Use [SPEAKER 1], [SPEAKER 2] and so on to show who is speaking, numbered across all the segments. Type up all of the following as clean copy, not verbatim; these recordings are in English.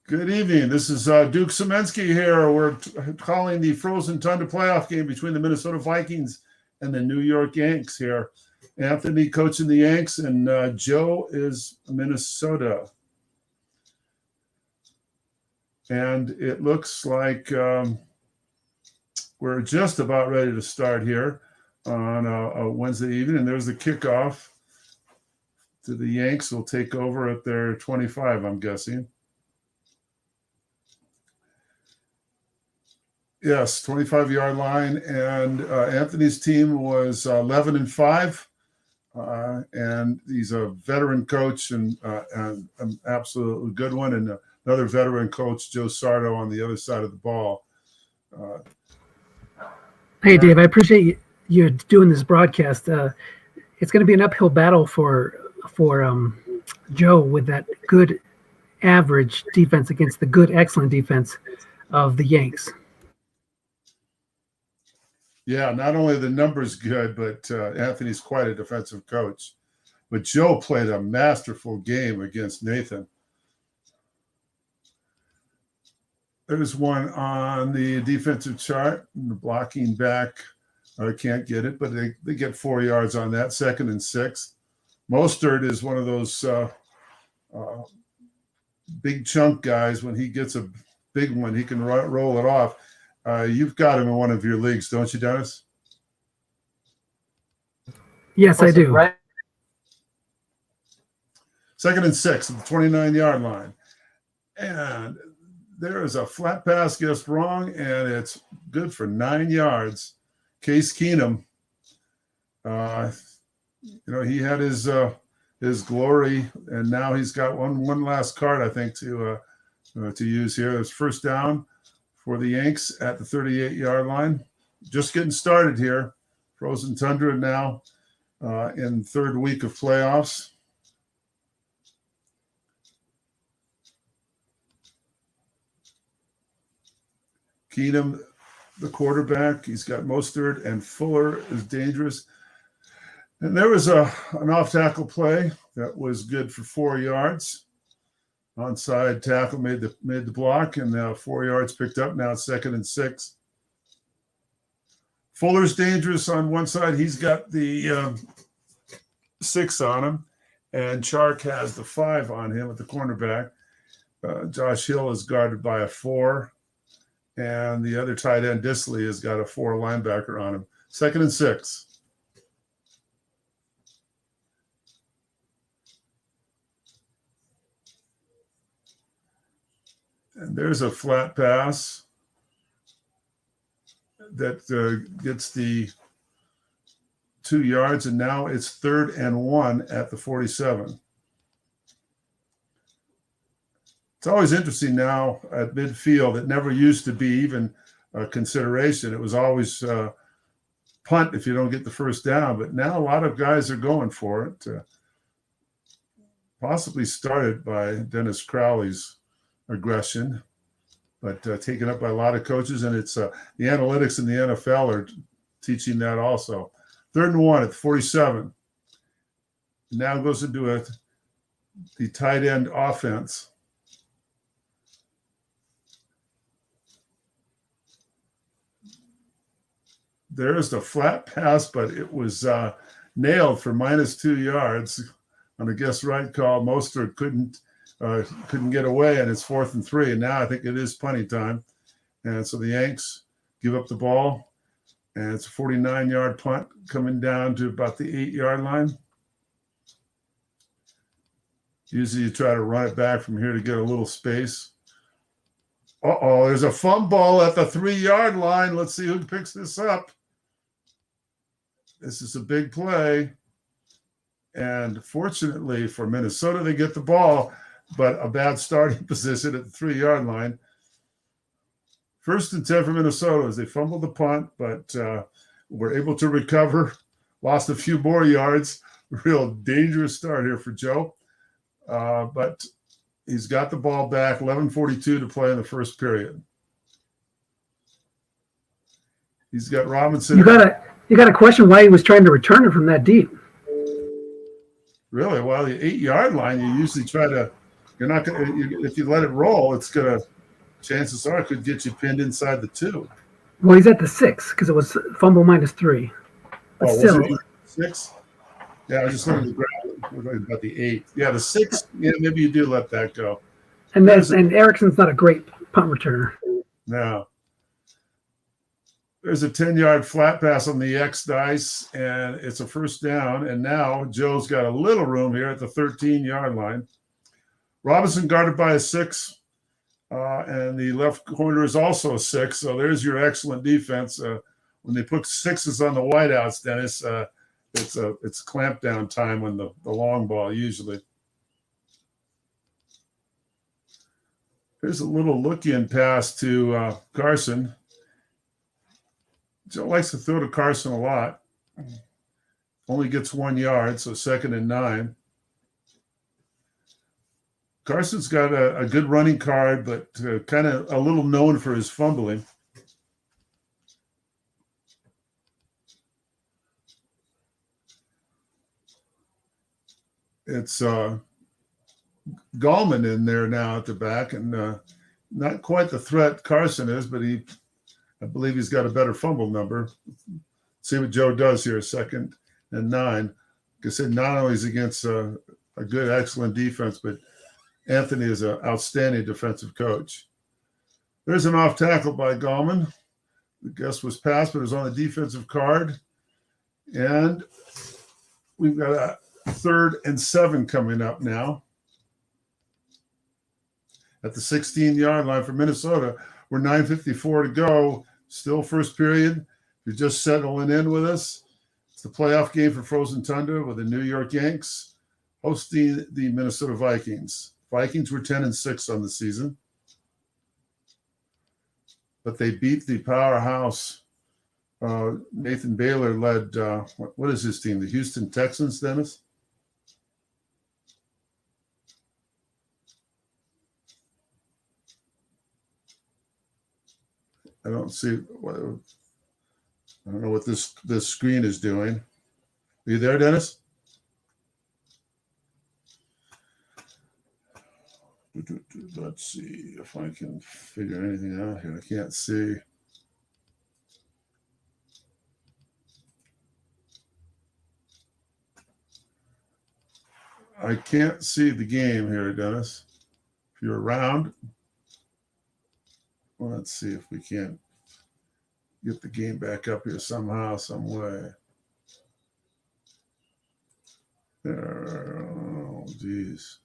[SPEAKER 1] Good evening. This is Duke Semensky here. We're calling the Frozen Tundra playoff game between the Minnesota Vikings and the New York Yanks here. Anthony coaching the Yanks, and Joe is Minnesota. And it looks like we're just about ready to start here on a Wednesday evening. And there's the kickoff to the Yanks. Will take over at their 25, I'm guessing. Yes, 25-yard line, and Anthony's team was 11-5, and he's a veteran coach and an absolutely good one, and another veteran coach, Joe Sardo, on the other side of the ball.
[SPEAKER 2] Hey, Dave, I appreciate you doing this broadcast. It's going to be an uphill battle for Joe with that good average defense against the good excellent defense of the Yanks.
[SPEAKER 1] Yeah, not only the numbers good, but Anthony's quite a defensive coach. But Joe played a masterful game against Nathan. There's one on the defensive chart. The blocking back, I can't get it, but they get 4 yards on that, 2nd and 6. Mostert is one of those big chunk guys. When he gets a big one, he can roll it off. You've got him in one of your leagues, don't you, Dennis?
[SPEAKER 2] Yes, I do.
[SPEAKER 3] Right.
[SPEAKER 1] 2nd and 6 at the 29-yard line. And there is a flat pass guessed wrong, and it's good for 9 yards. Case Keenum, he had his glory, and now he's got one last card, I think, to use here. It's first down for the Yanks at the 38-yard line. Just getting started here. Frozen Tundra now in third week of playoffs. Keenum, the quarterback, he's got Mostert, and Fuller is dangerous. And there was an off-tackle play that was good for 4 yards. Onside tackle made the block, and 4 yards picked up. Now it's 2nd and 6. Fuller's dangerous on one side. He's got the 6 on him, and Chark has the 5 on him at the cornerback. Josh Hill is guarded by a 4, and the other tight end, Disley, has got a 4 linebacker on him. 2nd and 6. And there's a flat pass that gets the 2 yards, and now it's 3rd and 1 at the 47. It's always interesting now at midfield. It never used to be even a consideration. It was always punt if you don't get the first down. But now a lot of guys are going for it, possibly started by Dennis Crowley's aggression, but taken up by a lot of coaches, and it's the analytics in the NFL are teaching that also. 3rd and 1 at the 47. Now goes into the tight end offense. There's the flat pass, but it was nailed for -2 yards on a guess right call. Mostert couldn't get away, and it's 4th and 3. And now I think it is punting time. And so the Yanks give up the ball, and it's a 49-yard punt coming down to about the 8-yard line. Usually you try to run it back from here to get a little space. There's a fumble at the 3-yard line. Let's see who picks this up. This is a big play. And fortunately for Minnesota, they get the ball, but a bad starting position at the 3-yard line. 1st and 10 for Minnesota as they fumbled the punt, but were able to recover, lost a few more yards. Real dangerous start here for Joe. But he's got the ball back, 11:42 to play in the first period. He's got Robinson.
[SPEAKER 2] You got to question why he was trying to return it from that deep.
[SPEAKER 1] Really? Well, the 8-yard line, you usually try to You're not going to, if you let it roll, it's going to, chances are, it could get you pinned inside the 2.
[SPEAKER 2] Well, he's at the 6 because it was fumble -3. But
[SPEAKER 1] Oh,
[SPEAKER 2] still,
[SPEAKER 1] was it 6? Yeah, I was just looking at the graph. We're talking about the 8. Yeah, the 6. Yeah, maybe you do let that go.
[SPEAKER 2] and Erickson's not a great punt returner.
[SPEAKER 1] No. There's a 10-yard flat pass on the X dice, and it's a first down. And now Joe's got a little room here at the 13-yard line. Robinson guarded by a 6, and the left corner is also a 6. So there's your excellent defense. When they put 6s on the wideouts, Dennis, it's clamp down time when the long ball usually. There's a little look-in pass to Carson. Joe likes to throw to Carson a lot. Only gets 1 yard, so 2nd and 9. Carson's got a good running card, but kind of a little known for his fumbling. It's Gallman in there now at the back, and not quite the threat Carson is, but I believe he's got a better fumble number. See what Joe does here, 2nd and 9. Like I said, not only is he against a good, excellent defense, but Anthony is an outstanding defensive coach. There's an off tackle by Gallman. The guess was passed, but it was on the defensive card. And we've got a 3rd and 7 coming up now. At the 16-yard line for Minnesota, we're 9:54 to go. Still first period. If you're just settling in with us, it's the playoff game for Frozen Tundra with the New York Yanks hosting the Minnesota Vikings. Vikings were 10-6 on the season, but they beat the powerhouse. Nathan Baylor led, what is his team? The Houston Texans, Dennis? I don't see. I don't know what this screen is doing. Are you there, Dennis? Let's see if I can figure anything out here. I can't see. I can't see the game here, Dennis. If you're around, well, let's see if we can't get the game back up here somehow, some way. Oh, geez.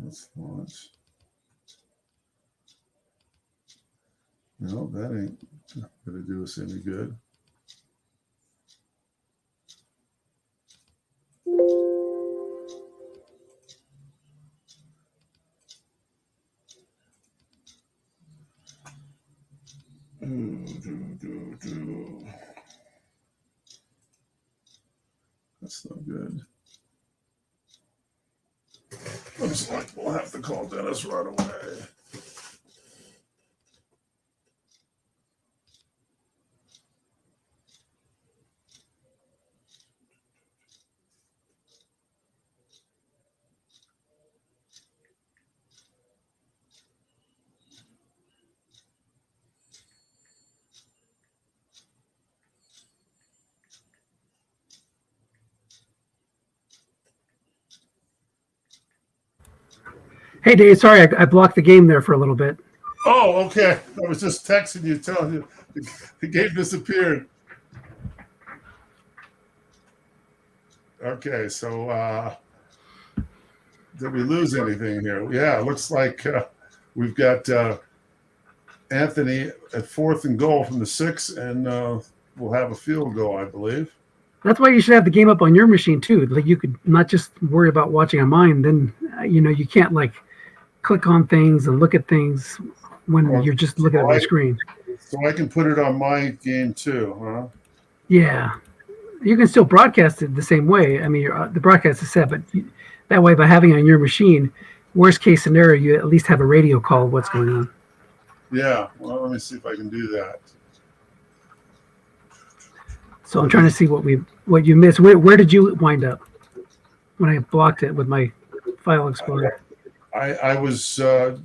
[SPEAKER 1] Let's launch. No, that ain't going to do us any good. That's not good. Looks like we'll have to call Dennis right away.
[SPEAKER 2] Hey, Dave, sorry, I blocked the game there for a little bit.
[SPEAKER 1] Oh, okay. I was just texting you, telling you the game disappeared. Okay, so did we lose anything here? Yeah, it looks like we've got Anthony at 4th and goal from the 6, and we'll have a field goal, I believe.
[SPEAKER 2] That's why you should have the game up on your machine too. Like you could not just worry about watching on mine. Then you can't like click on things and look at things when you're just looking at my screen.
[SPEAKER 1] So I can put it on my game too, huh?
[SPEAKER 2] Yeah, you can still broadcast it the same way. I mean, the broadcast is set, but that way by having it on your machine, worst case scenario, you at least have a radio call of what's going on.
[SPEAKER 1] Yeah. Well, let me see if I can do that.
[SPEAKER 2] So I'm trying to see what you missed. Where did you wind up? when I blocked it with my file explorer.
[SPEAKER 1] I was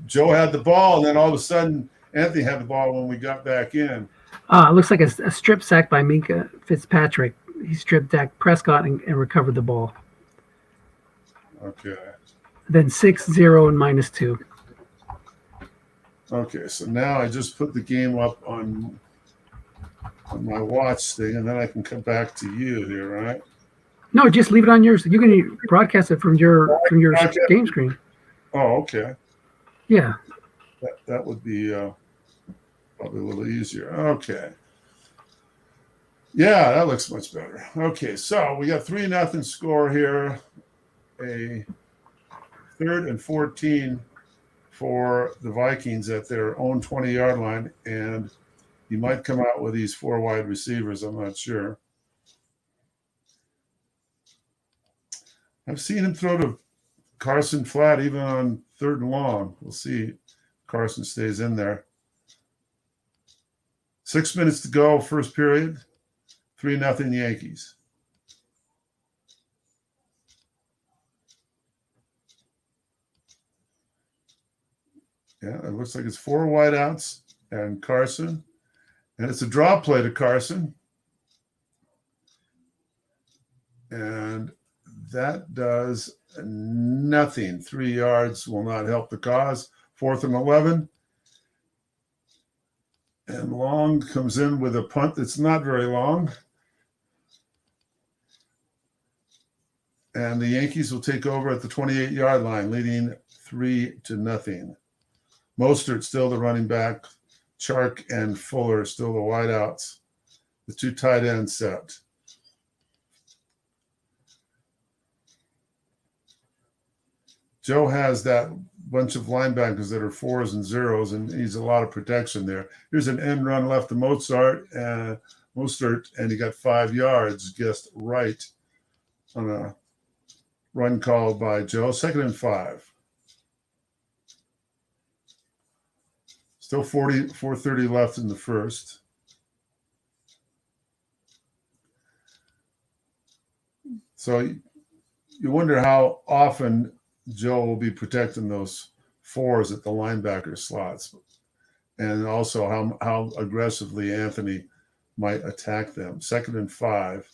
[SPEAKER 1] Joe had the ball, and then all of a sudden Anthony had the ball when we got back in.
[SPEAKER 2] It looks like a strip sack by Minka Fitzpatrick. He stripped Dak Prescott and recovered the ball.
[SPEAKER 1] Okay.
[SPEAKER 2] Then 6-0 and -2.
[SPEAKER 1] Okay, so now I just put the game up on my watch thing, and then I can come back to you here, right?
[SPEAKER 2] No, just leave it on yours. You can broadcast it from your game screen.
[SPEAKER 1] Oh, okay.
[SPEAKER 2] Yeah.
[SPEAKER 1] That would be probably a little easier. Okay. Yeah, that looks much better. Okay, so we got 3-0 score here. A 3rd and 14 for the Vikings at their own 20-yard line, and he might come out with these 4 wide receivers. I'm not sure. I've seen him throw to Carson flat even on 3rd and long. We'll see. Carson stays in there. 6 minutes to go, first period. 3-0 Yankees. Yeah, it looks like it's 4 wideouts and Carson. And it's a draw play to Carson. And that does nothing. 3 yards will not help the cause. 4th and 11. And Long comes in with a punt that's not very long. And the Yankees will take over at the 28-yard line, leading 3-0. Mostert still the running back. Chark and Fuller still the wideouts. The 2 tight ends set. Joe has that bunch of linebackers that are 4s and 0s, and needs a lot of protection there. Here's an end run left to Mostert, and he got 5 yards just right on a run called by Joe. 2nd and 5. Still 4:30 left in the first. So you wonder how often Joe will be protecting those 4s at the linebacker slots, and also how aggressively Anthony might attack them. 2nd and 5.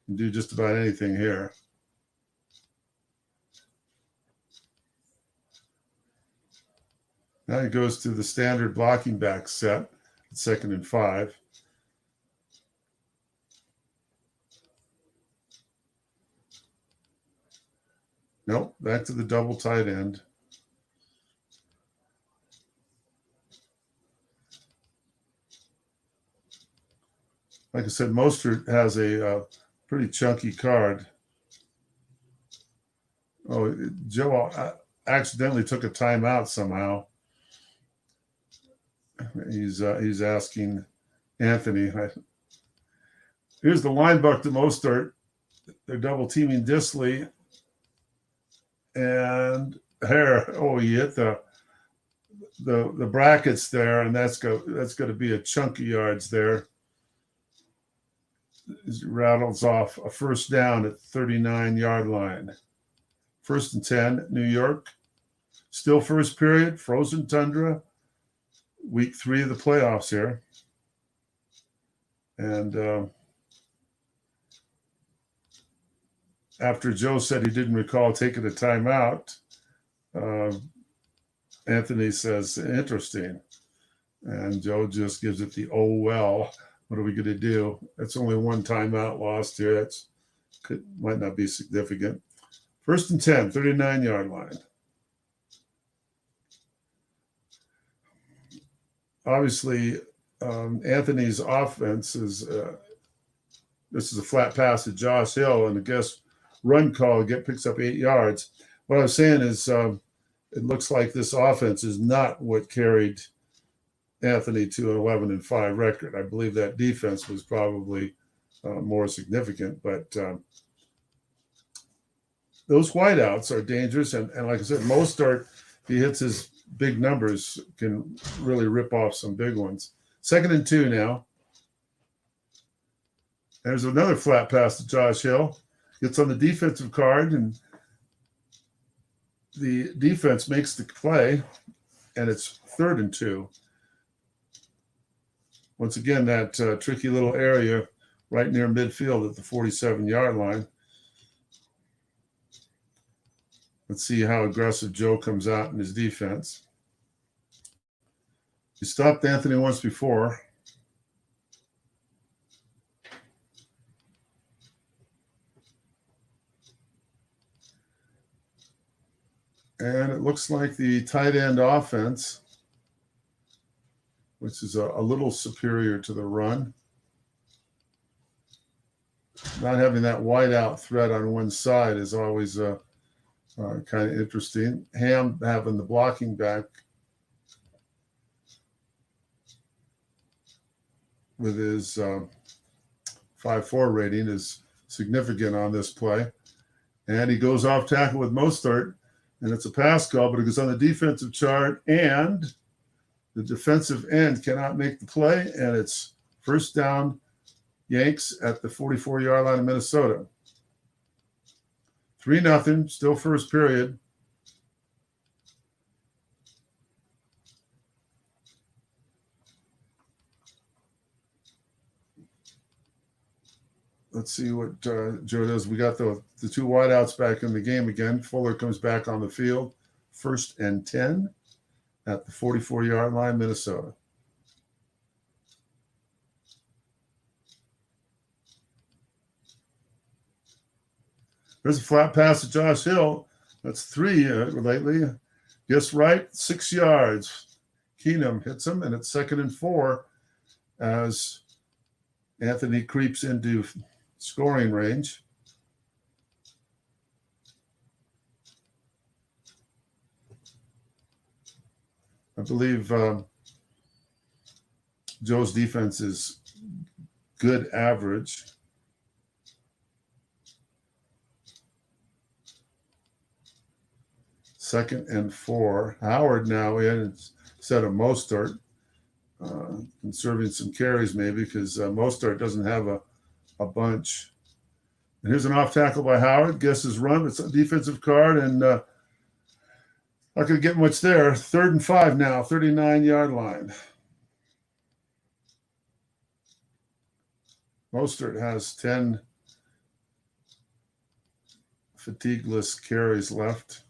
[SPEAKER 1] Can do just about anything here. Now he goes to the standard blocking back set at 2nd and 5. Nope, back to the double tight end. Like I said, Mostert has a pretty chunky card. Oh, Joe accidentally took a timeout somehow. He's asking Anthony. Here's the linebacker to Mostert. They're double teaming Disley, and he hit the brackets there, and that's going to be a chunky yards there. He rattles off a first down at 39-yard line. 1st and 10, New York. Still first period, Frozen Tundra. Week 3 of the playoffs here. And after Joe said he didn't recall taking a timeout, Anthony says, interesting. And Joe just gives it the, oh, well, what are we going to do? That's only 1 timeout lost here. Might not be significant. 1st and 10, 39-yard line. Obviously, Anthony's offense is this is a flat pass to Josh Hill, and I guess run call picks up 8 yards. What I was saying is it looks like this offense is not what carried Anthony to an 11-5 record. I believe that defense was probably more significant, but those wideouts are dangerous, and like I said, Mostert, if he hits his big numbers, can really rip off some big ones. 2nd and 2 now. There's another flat pass to Josh Hill. Gets on the defensive card, and the defense makes the play, and it's 3rd and 2. Once again, that tricky little area right near midfield at the 47-yard line. Let's see how aggressive Joe comes out in his defense. He stopped Anthony once before. And it looks like the tight end offense, which is a little superior to the run. Not having that wide out threat on one side is always kind of interesting. Ham having the blocking back with his 5.4 rating is significant on this play. And he goes off tackle with Mostert, and it's a pass call, but it goes on the defensive chart, and the defensive end cannot make the play, and it's first down Yanks at the 44-yard line of Minnesota. 3-0, still first period. Let's see what Joe does. We got the 2 wideouts back in the game again. Fuller comes back on the field. 1st and 10 at the 44-yard line, Minnesota. There's a flat pass to Josh Hill. That's 3 lately. Guess right, 6 yards. Keenum hits him, and it's 2nd and 4 as Anthony creeps into scoring range. I believe Joe's defense is good average. Second and 4. Howard now in instead of Mostert, conserving some carries maybe because Mostert doesn't have a bunch. And here's an off tackle by Howard. Guess his run. It's a defensive card, and not going to get much there. 3rd and 5 now, 39-yard line. Mostert has 10 fatigueless carries left.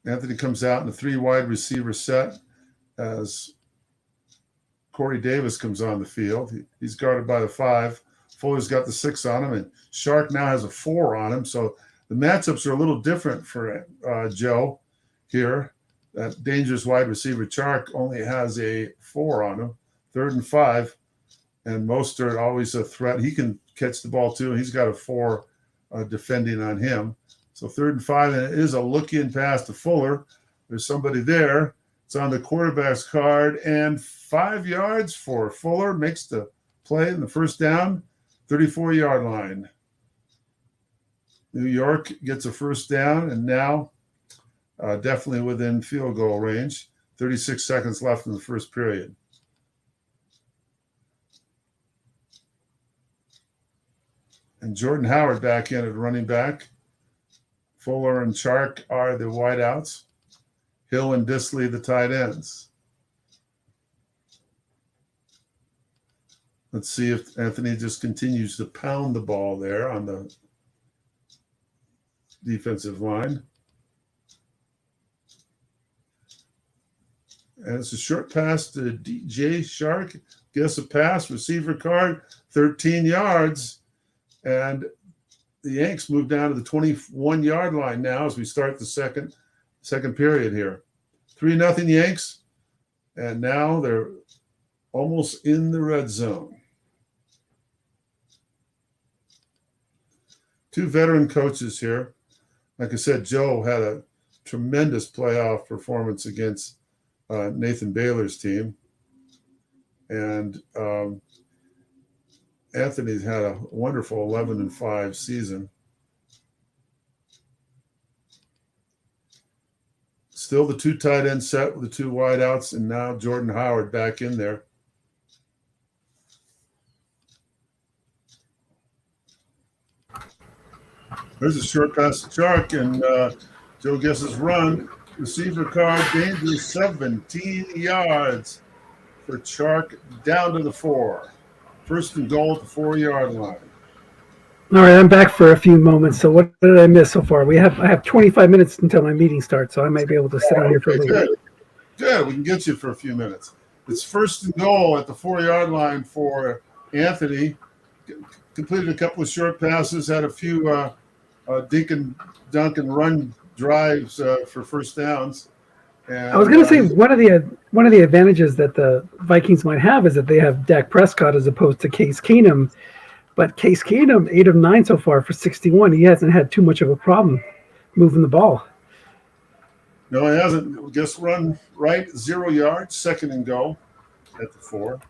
[SPEAKER 1] Anthony comes out in a 3 wide receiver set as Corey Davis comes on the field. He's guarded by the 5. Fuller's got the 6 on him, and Shark now has a 4 on him. So the matchups are a little different for Joe here. That dangerous wide receiver Shark only has a 4 on him. 3rd and 5, and Mostert always a threat. He can catch the ball too, and he's got a 4 defending on him. So 3rd and 5, and it is a look-in pass to Fuller. There's somebody there. It's on the quarterback's card, and 5 yards for Fuller. Makes the play in the first down, 34-yard line. New York gets a first down, and now definitely within field goal range. 36 seconds left in the first period. And Jordan Howard back in at running back. Fuller and Chark are the wideouts. Hill and Disley the tight ends. Let's see if Anthony just continues to pound the ball there on the defensive line. And it's a short pass to DJ Shark. Guess a pass, receiver card, 13 yards. And the Yanks move down to the 21-yard line now as we start the second period here. 3-0 Yanks. And now they're almost in the red zone. 2 veteran coaches here. Like I said, Joe had a tremendous playoff performance against Nathan Baylor's team. And Anthony's had a wonderful 11-5 season. Still the 2 tight end set with the 2 wideouts, and now Jordan Howard back in there. There's a short pass to Chark, and Joe guesses run. Receiver card, dangerous 17 yards for Chark down to the 4. First and goal at the 4-yard line.
[SPEAKER 2] All right, I'm back for a few moments. So what did I miss so far? I have 25 minutes until my meeting starts, so I might be able to sit on here for a little bit.
[SPEAKER 1] Good. We can get you for a few minutes. It's first and goal at the 4-yard line for Anthony. Completed a couple of short passes, had a few dink and dunk and run drives for first downs. And,
[SPEAKER 2] I was going to say one of the advantages that the Vikings might have is that they have Dak Prescott as opposed to Case Keenum. But Case Keenum, 8 of 9 so far for 61. He hasn't had too much of a problem moving the ball.
[SPEAKER 1] No, he hasn't. Just run right, 0 yards, second and goal at the 4.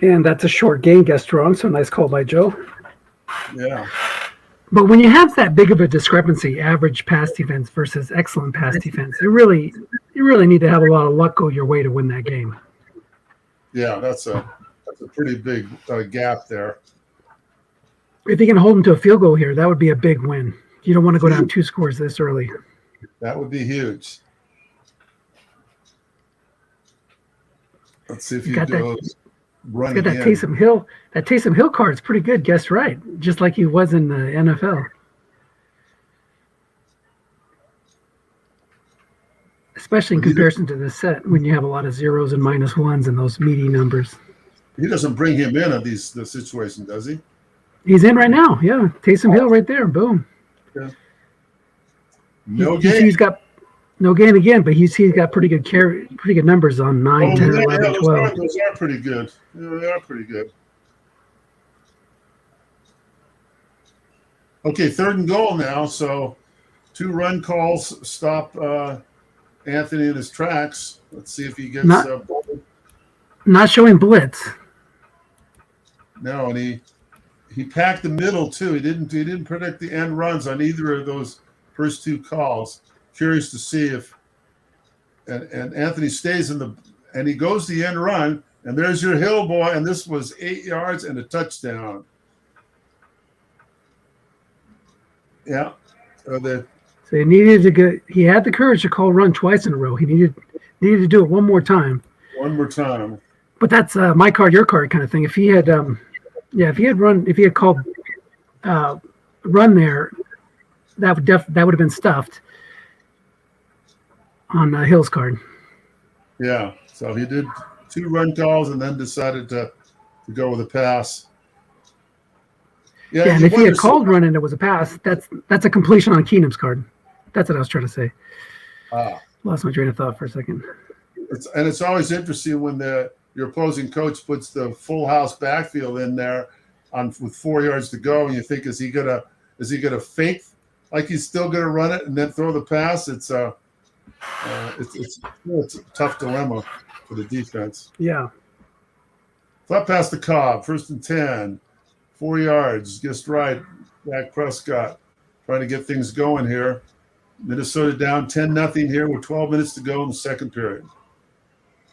[SPEAKER 2] And that's a short gain, guess strong. So nice call by Joe.
[SPEAKER 1] Yeah.
[SPEAKER 2] But when you have that big of a discrepancy, average pass defense versus excellent pass defense, you really need to have a lot of luck go your way to win that game.
[SPEAKER 1] Yeah, that's a pretty big gap there.
[SPEAKER 2] If you can hold them to a field goal here, that would be a big win. You don't want to go down 2 scores this early.
[SPEAKER 1] That would be huge. Let's see if you
[SPEAKER 2] got
[SPEAKER 1] do run
[SPEAKER 2] got that
[SPEAKER 1] again.
[SPEAKER 2] Taysom Hill. That Taysom Hill card's pretty good. Guessed right, just like he was in the NFL. Especially in comparison to this set, when you have a lot of zeros and minus ones and those meaty numbers.
[SPEAKER 1] He doesn't bring him in on the situation, does he?
[SPEAKER 2] He's in right now. Yeah, Taysom Hill right there. Boom.
[SPEAKER 1] Yeah. No game.
[SPEAKER 2] He's got no game again, but he's got pretty good numbers on 9, 10, 11, 12.
[SPEAKER 1] Those are pretty good. Yeah, they are pretty good. Okay, third and goal now. So 2 run calls stop Anthony in his tracks. Let's see if he gets
[SPEAKER 2] not showing blitz.
[SPEAKER 1] No, and he packed the middle too. He didn't predict the end runs on either of those first 2 calls. Curious to see if and Anthony stays and he goes the end run, and there's your Hill boy, and this was 8 yards and a touchdown. Yeah.
[SPEAKER 2] So he needed to go. He had the courage to call run twice in a row. He needed to do it one more time.
[SPEAKER 1] One more time.
[SPEAKER 2] But that's my card, your card kind of thing. If he had, if he had called run there, that would have been stuffed on Hill's card.
[SPEAKER 1] Yeah. So he did 2 run calls and then decided to go with a pass.
[SPEAKER 2] Yeah, and if he had called run and it was a pass, that's a completion on Keenum's card. That's what I was trying to say. Lost my train of thought for a second.
[SPEAKER 1] It's always interesting when your opposing coach puts the full house backfield in there with 4 yards to go, and you think, is he gonna fake like he's still gonna run it and then throw the pass? It's a tough dilemma for the defense.
[SPEAKER 2] Yeah.
[SPEAKER 1] Flat pass to Cobb, first and 10. 4 yards, just right. Dak Prescott trying to get things going here. Minnesota down 10-0 here with 12 minutes to go in the second period.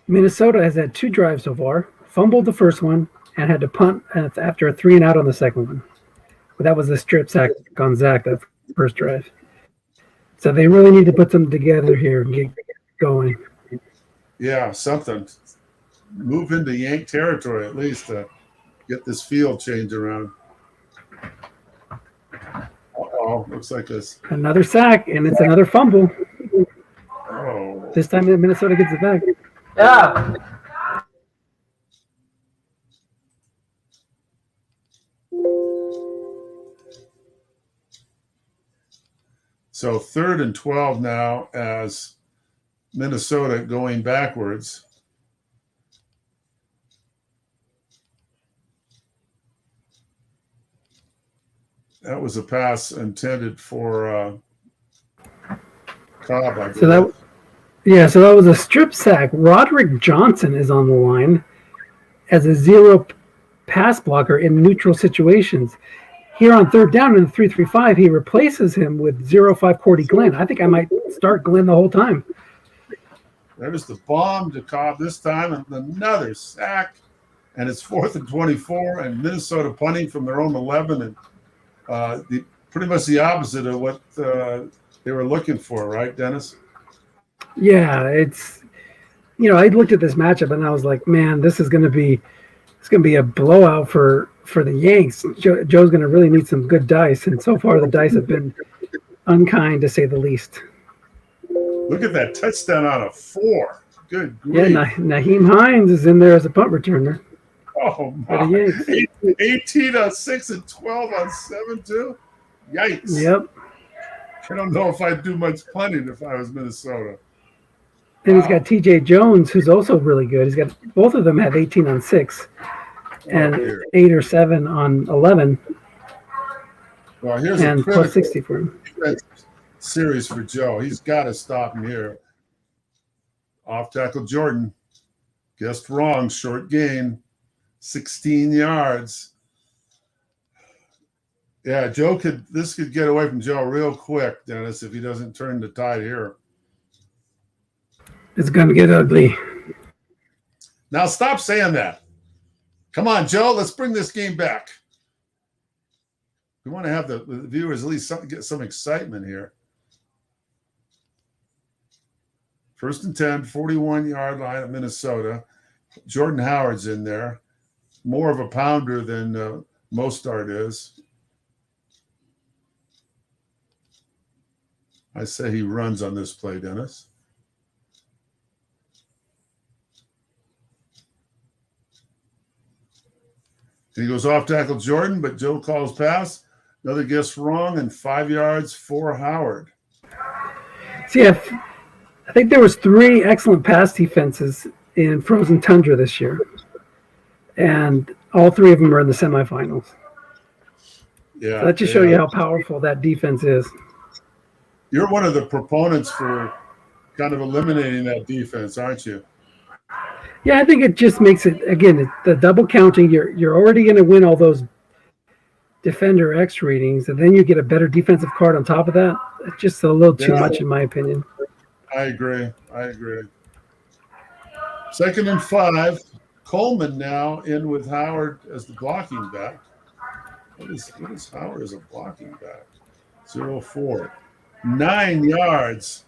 [SPEAKER 2] Minnesota has had 2 drives so far, fumbled the first one, and had to punt after a 3-and-out on the second one. But that was a strip sack on Zach, that first drive. So they really need to put them together here and get going.
[SPEAKER 1] Yeah, something. Move into Yank territory at least to get this field change around. Looks like this.
[SPEAKER 2] Another sack, and it's another fumble.
[SPEAKER 1] Oh.
[SPEAKER 2] This time Minnesota gets it back.
[SPEAKER 3] Yeah.
[SPEAKER 1] So 3rd and 12 now as Minnesota going backwards. That was a pass intended for Cobb, I believe.
[SPEAKER 2] So that was a strip sack. Roderick Johnson is on the line as a 0 pass blocker in neutral situations. Here on 3rd down in the 3-3-5, he replaces him with 0-5 Cordy Glenn. I think I might start Glenn the whole time.
[SPEAKER 1] There's the bomb to Cobb this time, and another sack. And it's 4th and 24, and Minnesota punting from their own 11. And pretty much the opposite of what they were looking for, right, Dennis?
[SPEAKER 2] Yeah, I looked at this matchup and I was like, man, it's going to be a blowout for the Yanks. Joe's going to really need some good dice, and so far the dice have been unkind to say the least.
[SPEAKER 1] Look at that touchdown on a 4. Good grief.
[SPEAKER 2] Yeah, Naheem Hines is in there as a punt returner.
[SPEAKER 1] Oh,
[SPEAKER 2] For the Yanks.
[SPEAKER 1] 18 on 6 and 12 on 7, too? Yikes.
[SPEAKER 2] Yep.
[SPEAKER 1] I don't know if I'd do much punting if I was Minnesota.
[SPEAKER 2] And he's got TJ Jones, who's also really good. He's got both of them have 18 on 6 and 8 or 7 on 11.
[SPEAKER 1] Well, here's
[SPEAKER 2] and
[SPEAKER 1] a critical
[SPEAKER 2] plus 60 for him.
[SPEAKER 1] Series for Joe. He's got to stop him here. Off tackle Jordan. Guessed wrong. Short gain. 16 yards. Yeah, this could get away from Joe real quick, Dennis, if he doesn't turn the tide here.
[SPEAKER 2] It's going to get ugly.
[SPEAKER 1] Now stop saying that. Come on, Joe. Let's bring this game back. We want to have the viewers at least get some excitement here. 1st and 10, 41-yard line of Minnesota. Jordan Howard's in there. More of a pounder than Mostart is. I say he runs on this play, Dennis. And he goes off tackle Jordan, but Joe calls pass. Another guess wrong, and 5 yards for Howard.
[SPEAKER 2] See, I think there was 3 excellent pass defenses in Frozen Tundra this year, and all 3 of them are in the semifinals.
[SPEAKER 1] Yeah,
[SPEAKER 2] so that just shows you how powerful that defense is.
[SPEAKER 1] You're one of the proponents for kind of eliminating that defense, aren't you?
[SPEAKER 2] Yeah, I think it just makes it, again, the double counting. You're already going to win all those defender X ratings, and then you get a better defensive card on top of that. It's just a little too much, in my opinion.
[SPEAKER 1] I agree. 2nd and 5. Coleman now in with Howard as the blocking back. What is Howard as a blocking back? 0-4. 9 yards.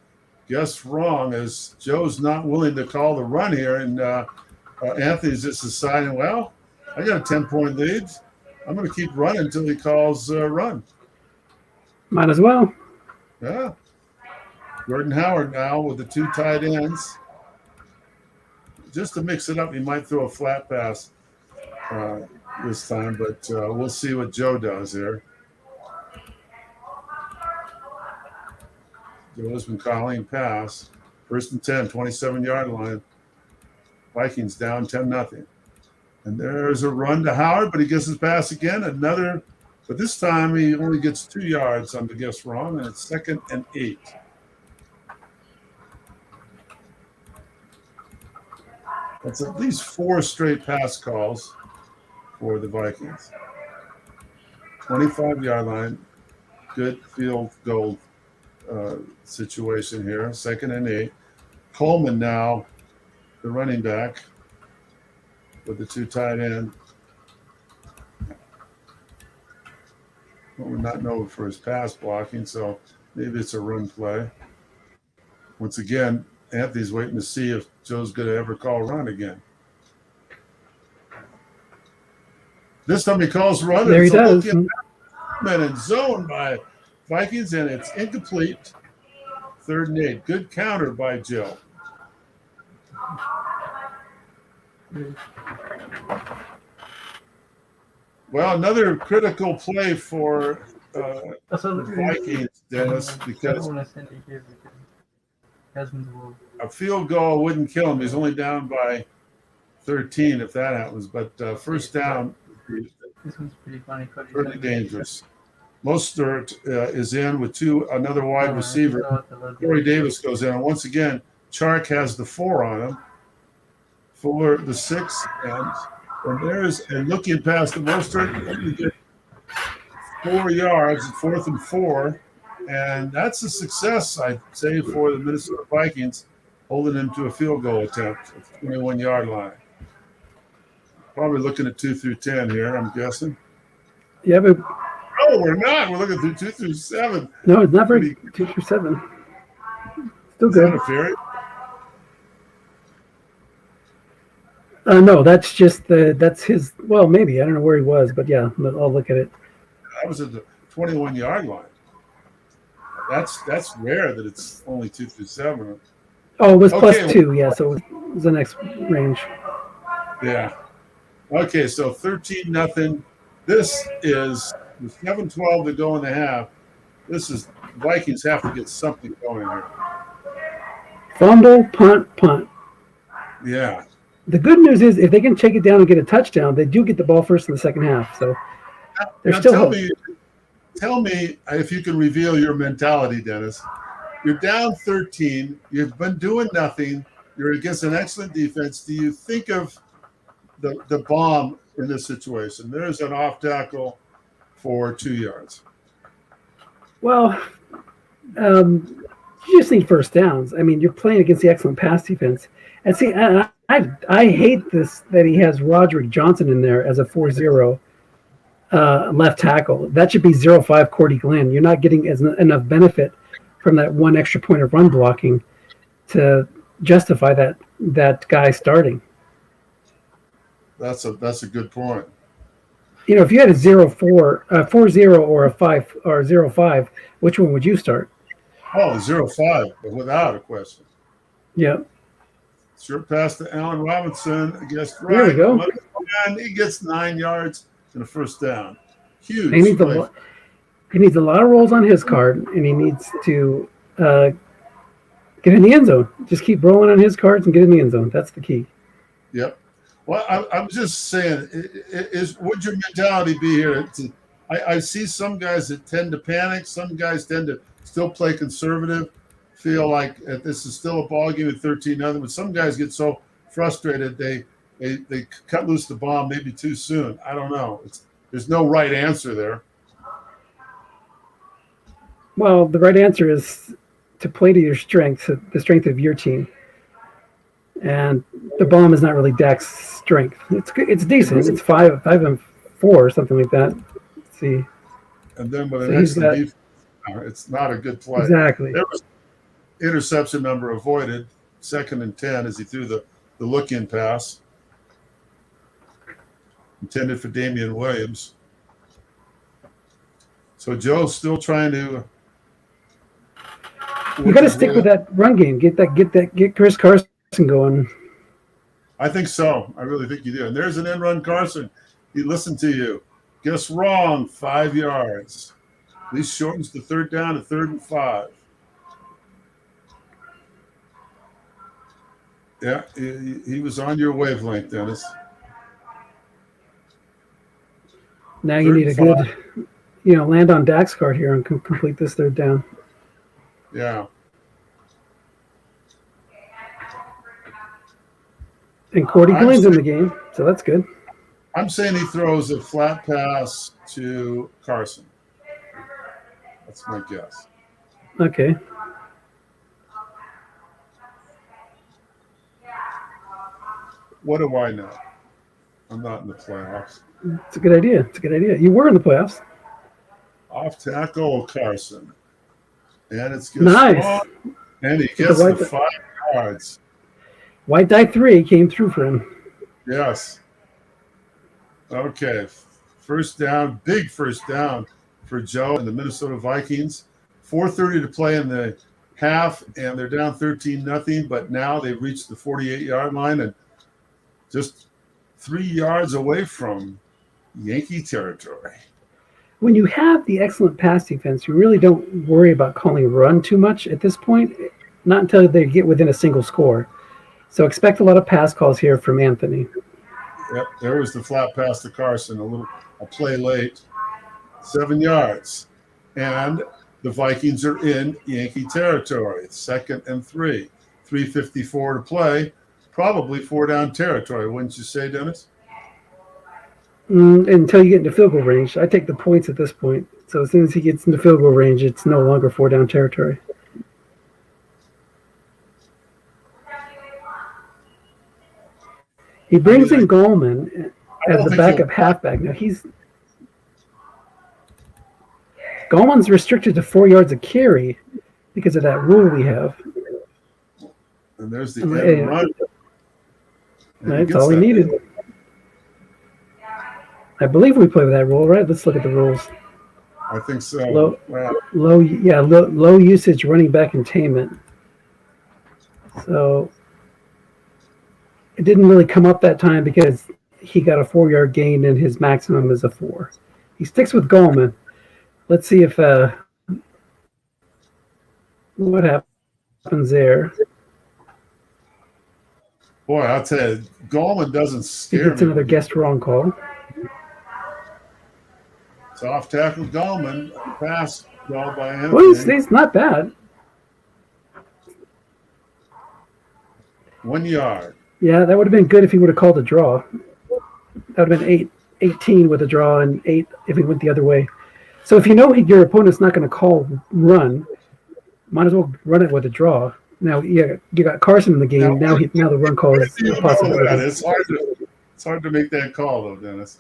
[SPEAKER 1] Guess wrong, as Joe's not willing to call the run here, and Anthony's just deciding, well, I got a 10-point lead. I'm going to keep running until he calls run.
[SPEAKER 2] Might as well.
[SPEAKER 1] Yeah. Jordan Howard now with the 2 tight ends. Just to mix it up, he might throw a flat pass this time, but we'll see what Joe does here. Joe's been calling pass. 1st and 10, 27-yard line. Vikings down 10-0. And there's a run to Howard, but he gets his pass again. Another, but this time he only gets 2 yards on the guess wrong, and it's 2nd and 8. That's at least 4 straight pass calls for the Vikings. 25-yard line. Good field goal situation here. 2nd and 8. Coleman now, the running back, with the 2 tight end. Well, we're not known for his pass blocking, so maybe it's a run play. Once again, Anthony's waiting to see if Joe's going to ever call run again. This time he calls run.
[SPEAKER 2] There he does.
[SPEAKER 1] And zone by Vikings, and it's incomplete. 3rd and 8. Good counter by Joe. Well, another critical play for the Vikings, Dennis, because a field goal wouldn't kill him. He's only down by 13 if that happens, but first down would be pretty dangerous. Mostert is in with another wide receiver. Corey Davis goes in, and once again, Chark has the 4 on him. For the 6, and looking past the Mostert, you get 4 yards, 4th and 4, and that's a success, I'd say, for the Minnesota Vikings, holding them to a field goal attempt at the 21-yard line. Probably looking at 2 through 10 here, I'm guessing.
[SPEAKER 2] Yeah, but
[SPEAKER 1] we're not. We're looking through 2 through 7.
[SPEAKER 2] No, it's not very 2 through 7. Still
[SPEAKER 1] Is
[SPEAKER 2] good.
[SPEAKER 1] that a fairy?
[SPEAKER 2] No, that's just that's his. Well, maybe I don't know where he was, but yeah, I'll look at it.
[SPEAKER 1] I was at the 21-yard line. That's rare that it's only 2 through 7.
[SPEAKER 2] Oh, it was plus
[SPEAKER 1] Okay.
[SPEAKER 2] 2. Yeah, so it was the next range.
[SPEAKER 1] Yeah. Okay, so 13-0. This is with 7:12 to go in the half. This is Vikings have to get something going here.
[SPEAKER 2] Fumble, punt.
[SPEAKER 1] Yeah.
[SPEAKER 2] The good news is if they can take it down and get a touchdown, they do get the ball first in the second half. So there's still hope.
[SPEAKER 1] Tell me if you can reveal your mentality, Dennis. You're down 13. You've been doing nothing. You're against an excellent defense. Do you think of the bomb in this situation? There's an off tackle for 2 yards.
[SPEAKER 2] Well, you just need first downs. I mean, you're playing against the excellent pass defense. And see, I hate this that he has Roderick Johnson in there as a 4-0 left tackle. That should be 0-5 Cordy Glenn. You're not getting enough benefit from that one extra point of run blocking to justify that guy starting.
[SPEAKER 1] That's a good point.
[SPEAKER 2] You know, if you had a 0-4, a 4-0 or a 5 or 0-5, which one would you start?
[SPEAKER 1] Oh, 0-5, without a question.
[SPEAKER 2] Yeah.
[SPEAKER 1] Short pass to Allen Robinson against right.
[SPEAKER 2] There we go.
[SPEAKER 1] And he gets 9 yards and a first down. Huge.
[SPEAKER 2] He needs a lot of rolls on his card, and he needs to get in the end zone. Just keep rolling on his cards and get in the end zone. That's the key.
[SPEAKER 1] Yep. Well, I'm just saying, would your mentality be here? I see some guys that tend to panic. Some guys tend to still play conservative, feel like this is still a ball game at 13-0. But some guys get so frustrated they cut loose the bomb maybe too soon. I don't know. There's no right answer there.
[SPEAKER 2] Well, the right answer is to play to your strengths, the strength of your team. And the bomb is not really Dak's strength. It's decent. It's 5-4 or something like that. Let's see.
[SPEAKER 1] And then with an excellent defense, it's not a good play.
[SPEAKER 2] Exactly.
[SPEAKER 1] There was interception number avoided, 2nd and 10 as he threw the look-in pass intended for Damian Williams. So Joe's still trying to.
[SPEAKER 2] You got to stick with that run game. Get Chris Carson going.
[SPEAKER 1] I think so. I really think you do. And there's an end run, Carson. He listened to you. Guess wrong. 5 yards. At least shortens the third down to 3rd and 5. Yeah, he was on your wavelength, Dennis.
[SPEAKER 2] Now you need a good, land on Dak's card here and complete this third down.
[SPEAKER 1] Yeah.
[SPEAKER 2] And Cordy Glenn's in the game, so that's good.
[SPEAKER 1] I'm saying he throws a flat pass to Carson. That's my guess.
[SPEAKER 2] Okay.
[SPEAKER 1] What do I know? I'm not in the playoffs.
[SPEAKER 2] It's a good idea. You were in the playoffs.
[SPEAKER 1] Off tackle Carson. And it's
[SPEAKER 2] nice.
[SPEAKER 1] Wrong, and he gets the 5 yards.
[SPEAKER 2] White die 3 came through for him.
[SPEAKER 1] Yes. Okay. First down, big first down for Joe and the Minnesota Vikings. 4:30 to play in the half, and they're down 13-0, but now they've reached the 48-yard line and just 3 yards away from Yankee territory.
[SPEAKER 2] When you have the excellent pass defense, you really don't worry about calling run too much at this point, not until they get within a single score. So expect a lot of pass calls here from Anthony.
[SPEAKER 1] Yep, there was the flat pass to Carson, a play late, 7 yards. And the Vikings are in Yankee territory, 2nd and 3. 3:54 to play, probably 4-down territory, wouldn't you say, Dennis?
[SPEAKER 2] Until you get into field goal range. I take the points at this point. So as soon as he gets into field goal range, it's no longer 4-down territory. He brings in Gallman as the backup halfback. Now Gallman's restricted to 4 yards of carry because of that rule we have.
[SPEAKER 1] And there's the end run.
[SPEAKER 2] That's all he needed. I believe we play with that rule, right? Let's look at the rules.
[SPEAKER 1] I think so.
[SPEAKER 2] Low usage running back containment. So it didn't really come up that time because he got a 4-yard gain and his maximum is a 4. He sticks with Gallman. Let's see if what happens there.
[SPEAKER 1] Boy, I'll tell you, Gallman doesn't scare me.
[SPEAKER 2] He gets another guest wrong call.
[SPEAKER 1] It's off tackle Gallman. Pass called by Anthony.
[SPEAKER 2] Well, he's not bad.
[SPEAKER 1] 1 yard.
[SPEAKER 2] Yeah, that would have been good if he would have called a draw. That would have been 18 with a draw and 8 if he went the other way. So if you know your opponent's not going to call run, might as well run it with a draw. Now you got Carson in the game. Now the run call is a possibility.
[SPEAKER 1] It's hard to make that call though, Dennis.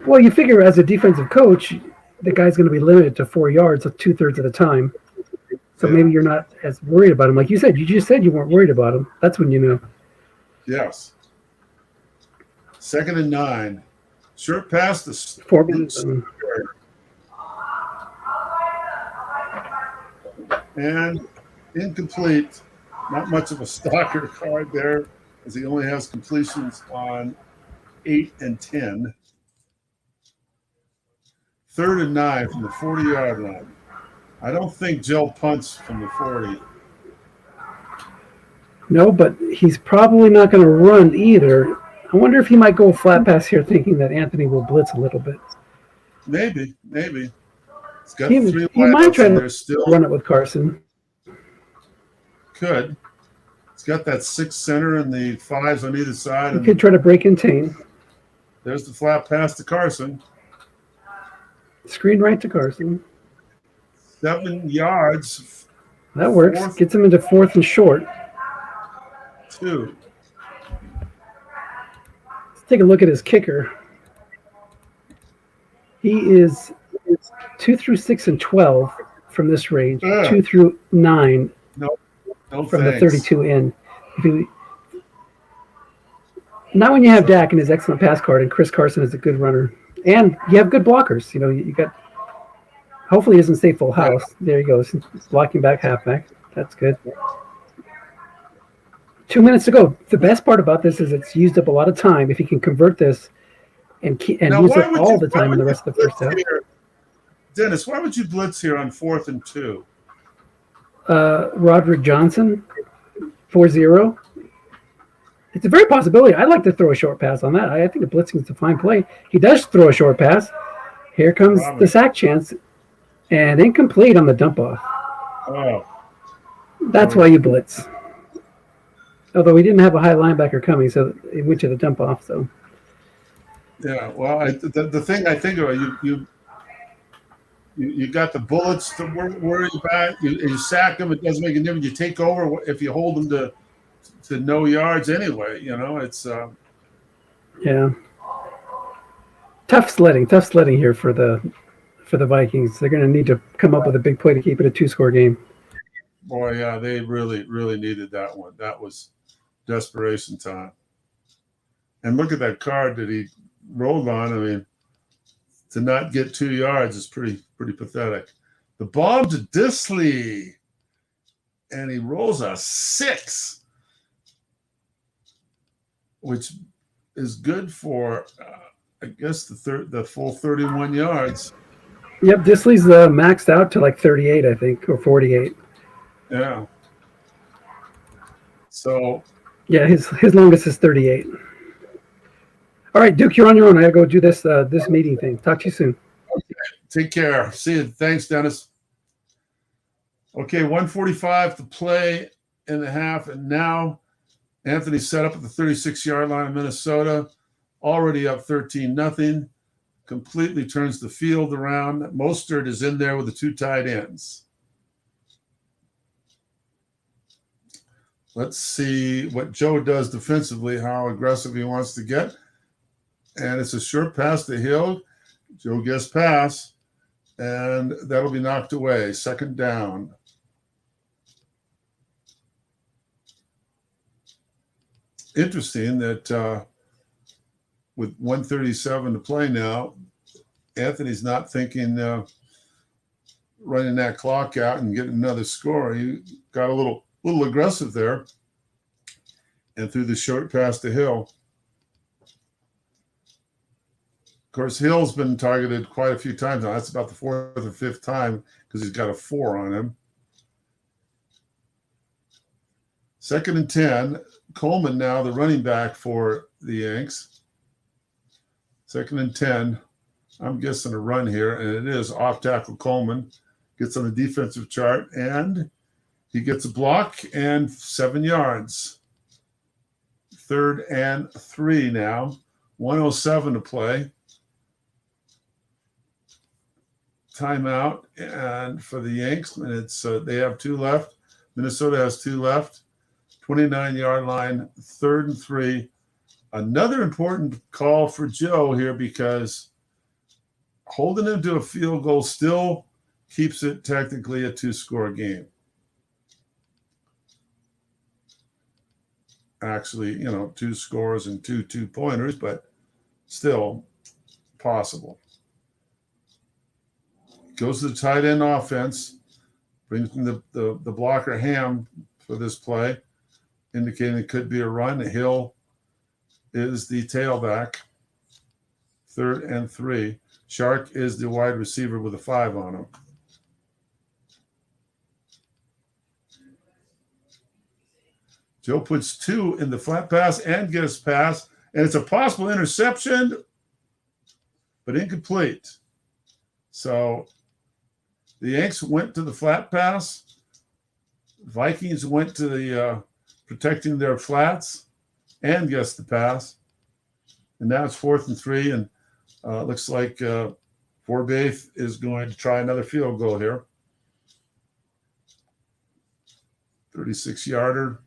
[SPEAKER 2] Well, you figure as a defensive coach, the guy's going to be limited to 4 yards 2/3 of the time. So maybe you're not as worried about him. Like you said, you just said you weren't worried about him. That's when you know.
[SPEAKER 1] Yes. 2nd and 9. Short pass to
[SPEAKER 2] 4 minutes.
[SPEAKER 1] And incomplete. Not much of a stalker card there, as he only has completions on 8 and 10. 3rd and 9 from the 40-yard line. I don't think Joe punts from the 40.
[SPEAKER 2] No, but he's probably not going to run either. I wonder if he might go flat pass here, thinking that Anthony will blitz a little bit.
[SPEAKER 1] Maybe. He's got
[SPEAKER 2] He
[SPEAKER 1] 3
[SPEAKER 2] might try to
[SPEAKER 1] still.
[SPEAKER 2] Run it with Carson.
[SPEAKER 1] Could. He's got that 6 center and the 5s on either side.
[SPEAKER 2] He could try to break and tame.
[SPEAKER 1] There's the flat pass to Carson.
[SPEAKER 2] Screen right to Carson.
[SPEAKER 1] 7 yards.
[SPEAKER 2] That works. Gets him into 4th and short.
[SPEAKER 1] 2.
[SPEAKER 2] Let's take a look at his kicker. He is 2 through 6 and 12 from this range. 2 through 9 from the 32 in. Not when you have Dak and his excellent pass card and Chris Carson is a good runner. And you have good blockers. You got. Hopefully, he doesn't stay full house. There he goes, blocking back, halfback. That's good. 2 minutes to go. The best part about this is it's used up a lot of time. If he can convert this and use it all the time in the rest of the first half.
[SPEAKER 1] Dennis, why would you blitz here on 4th and 2?
[SPEAKER 2] Roderick Johnson, 4-0. It's a very possibility. I'd like to throw a short pass on that. I think the blitzing is a fine play. He does throw a short pass. Here comes the sack chance. And incomplete on the dump off.
[SPEAKER 1] Oh.
[SPEAKER 2] That's why you blitz. Although we didn't have a high linebacker coming, so it went to the dump off. So.
[SPEAKER 1] Yeah, well, the thing I think about, you got the bullets to worry about. You sack them, it doesn't make a difference. You take over if you hold them to no yards anyway. It's
[SPEAKER 2] yeah. Tough sledding here for the Vikings. They're going to need to come up with a big play to keep it a 2-score game.
[SPEAKER 1] Boy, yeah, they really, really needed that one. That was desperation time. And look at that card that he rolled on. I mean, to not get 2 yards is pretty pathetic. The bomb to Disley, and he rolls a 6, which is good for, I guess, the full 31 yards.
[SPEAKER 2] Yep, Disley's maxed out to like 38, I think, or 48.
[SPEAKER 1] Yeah. So.
[SPEAKER 2] Yeah, his longest is 38. All right, Duke, you're on your own. I gotta go do this meeting thing. Talk to you soon.
[SPEAKER 1] Okay. Take care. See you. Thanks, Dennis. Okay, 1:45 to play in the half, and now Anthony set up at the 36-yard line of Minnesota, already up 13-0. Completely turns the field around. Mostert is in there with the 2 tight ends. Let's see what Joe does defensively, how aggressive he wants to get. And it's a short pass to Hill. Joe gets pass. And that'll be knocked away. Second down. Interesting that with 1:37 to play now, Anthony's not thinking running that clock out and getting another score. He got a little aggressive there and threw the short pass to Hill. Of course, Hill's been targeted quite a few times now. That's about the fourth or fifth time because he's got a 4 on him. 2nd and 10. Coleman now the running back for the Yanks. 2nd and 10. I'm guessing a run here, and it is off tackle Coleman. Gets on the defensive chart, and he gets a block and 7 yards. 3rd and 3 now. 1:07 to play. Timeout and for the Yanks, and it's they have 2 left. Minnesota has 2 left. 29-yard line, 3rd and 3. Another important call for Joe here because holding him to a field goal still keeps it technically a 2-score game. Actually, 2 scores and 2 2-pointers, but still possible. Goes to the tight end offense, brings the blocker Ham for this play, indicating it could be a run. Hill is the tailback. 3rd and 3. Shark is the wide receiver with a 5 on him. Joe puts 2 in the flat pass and gets pass, and it's a possible interception, but incomplete. So the Yanks went to the flat pass. Vikings went to the protecting their flats and gets the pass. And now it's 4th and 3, and looks like Forbath is going to try another field goal here. 36-yarder.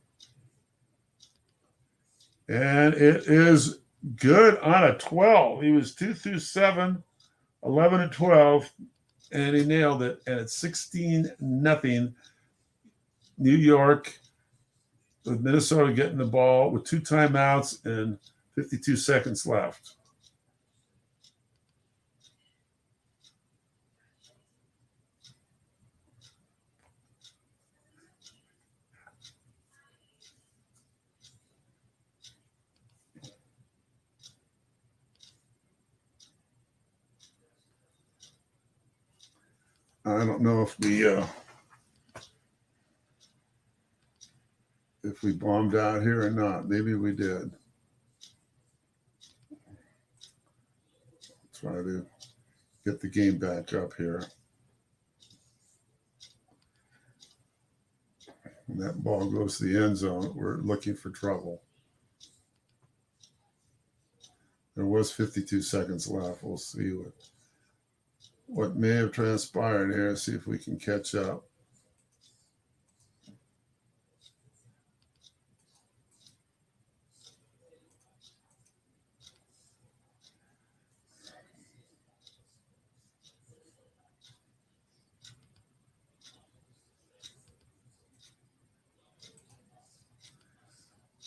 [SPEAKER 1] And it is good on a 12. He was 2 through 7, 11 and 12, and he nailed it. And it's 16-0. New York with Minnesota getting the ball with 2 timeouts and 52 seconds left. I don't know if we bombed out here or not. Maybe we did. Try to get the game back up here. And that ball goes to the end zone. We're looking for trouble. There was 52 seconds left. We'll see what may have transpired here. See if we can catch up.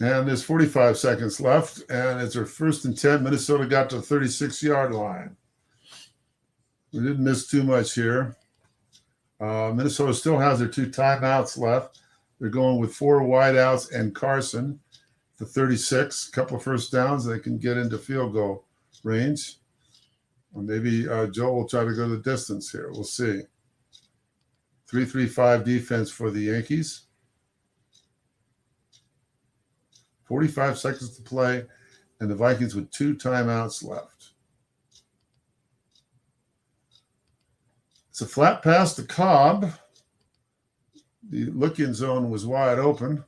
[SPEAKER 1] And there's 45 seconds left, and it's our 1st and 10. Minnesota got to the 36-yard line. We didn't miss too much here. Minnesota still has their 2 timeouts left. They're going with 4 wideouts and Carson, the 36. A couple of first downs. They can get into field goal range. Or maybe Joe will try to go the distance here. We'll see. 3-3-5 defense for the Yankees. 45 seconds to play, and the Vikings with 2 timeouts left. It's a flat pass to Cobb. The look-in zone was wide open.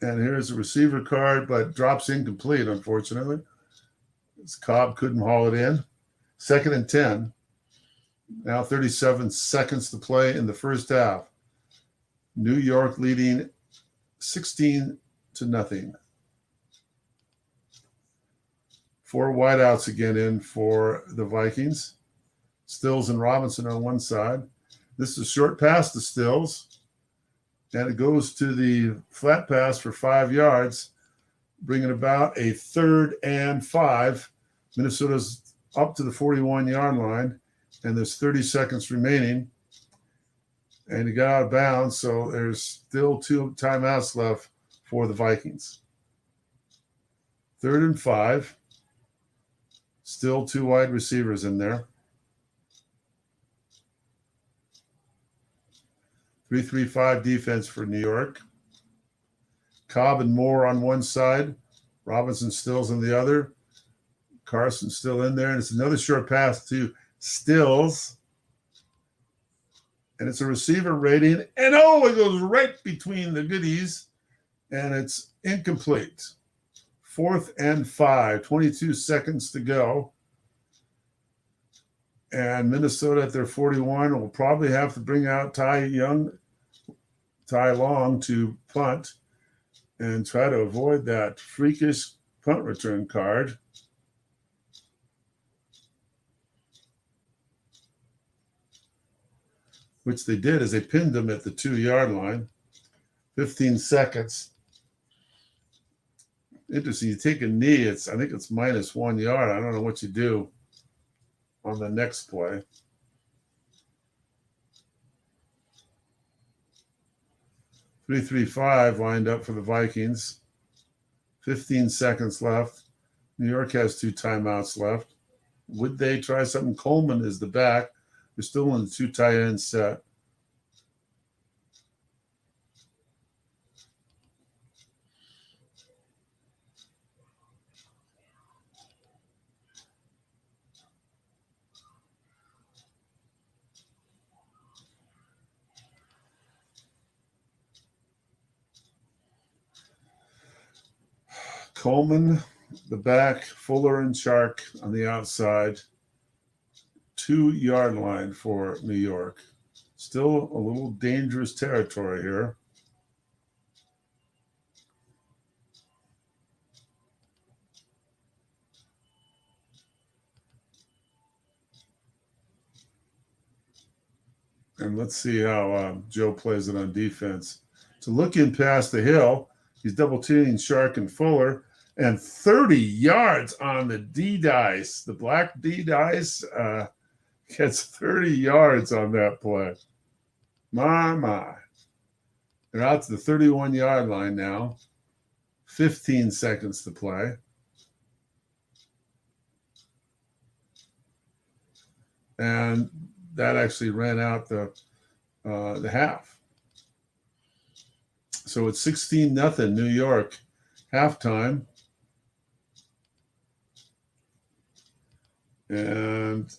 [SPEAKER 1] And here's a receiver card, but drops incomplete, unfortunately. Cobb couldn't haul it in. 2nd and 10. Now 37 seconds to play in the first half. New York leading 16-0. 4 wideouts again in for the Vikings. Stills and Robinson on one side. This is a short pass to Stills, and it goes to the flat pass for 5 yards, bringing about a 3rd and 5. Minnesota's up to the 41-yard line, and there's 30 seconds remaining. And he got out of bounds, so there's still 2 timeouts left for the Vikings. 3rd and 5. Still 2 wide receivers in there. 3-3-5 defense for New York. Cobb and Moore on one side. Robinson Stills on the other. Carson still in there. And it's another short pass to Stills. And it's a receiver rating. And it goes right between the goodies. And it's incomplete. 4th and 5. 22 seconds to go. And Minnesota at their 41 will probably have to bring out Ty Long to punt and try to avoid that freakish punt return card. Which they did, as they pinned him at the 2-yard line. 15 seconds. Interesting. You take a knee, I think it's -1 yard. I don't know what you do on the next play. 3-3-5 lined up for the Vikings. 15 seconds left. New York has 2 timeouts left. Would they try something? Coleman is the back. They're still in the 2 tight end set. Coleman, the back, Fuller and Shark on the outside. 2-yard line for New York. Still a little dangerous territory here. And let's see how Joe plays it on defense. So looking past the hill, he's double teaming Shark and Fuller. And 30 yards on the D-dice. The black D-dice gets 30 yards on that play. My. They're out to the 31-yard line now. 15 seconds to play. And that actually ran out the half. So it's 16-0 New York halftime. And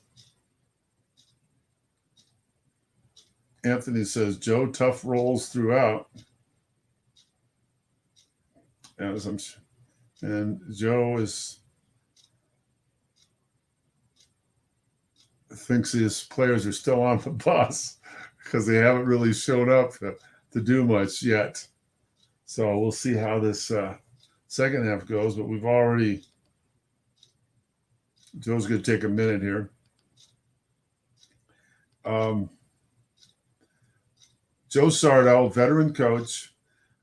[SPEAKER 1] Anthony says, Joe, tough rolls throughout. And Joe thinks his players are still on the bus because they haven't really shown up to do much yet. So we'll see how this second half goes. But Joe's going to take a minute here. Joe Sardo, veteran coach,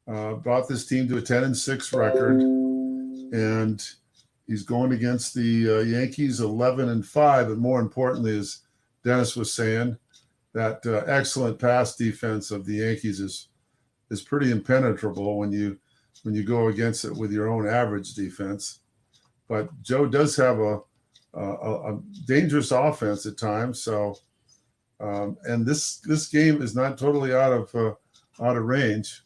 [SPEAKER 1] brought this team to a 10-6 record, and he's going against the Yankees 11-5. And more importantly, as Dennis was saying, that excellent pass defense of the Yankees is pretty impenetrable when you go against it with your own average defense. But Joe does have a dangerous offense at times. So, and this game is not totally out of range.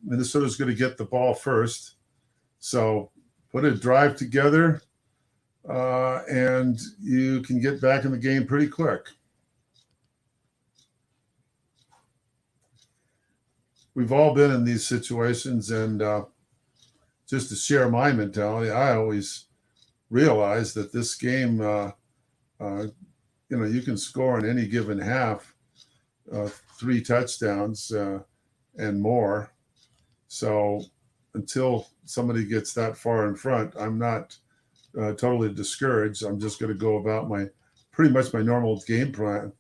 [SPEAKER 1] Minnesota's going to get the ball first. So put a drive together, and you can get back in the game pretty quick. We've all been in these situations, and just to share my mentality, I always realize that this game, you can score in any given half 3 touchdowns and more. So until somebody gets that far in front, I'm not totally discouraged. I'm just going to go about my pretty much my normal game plan.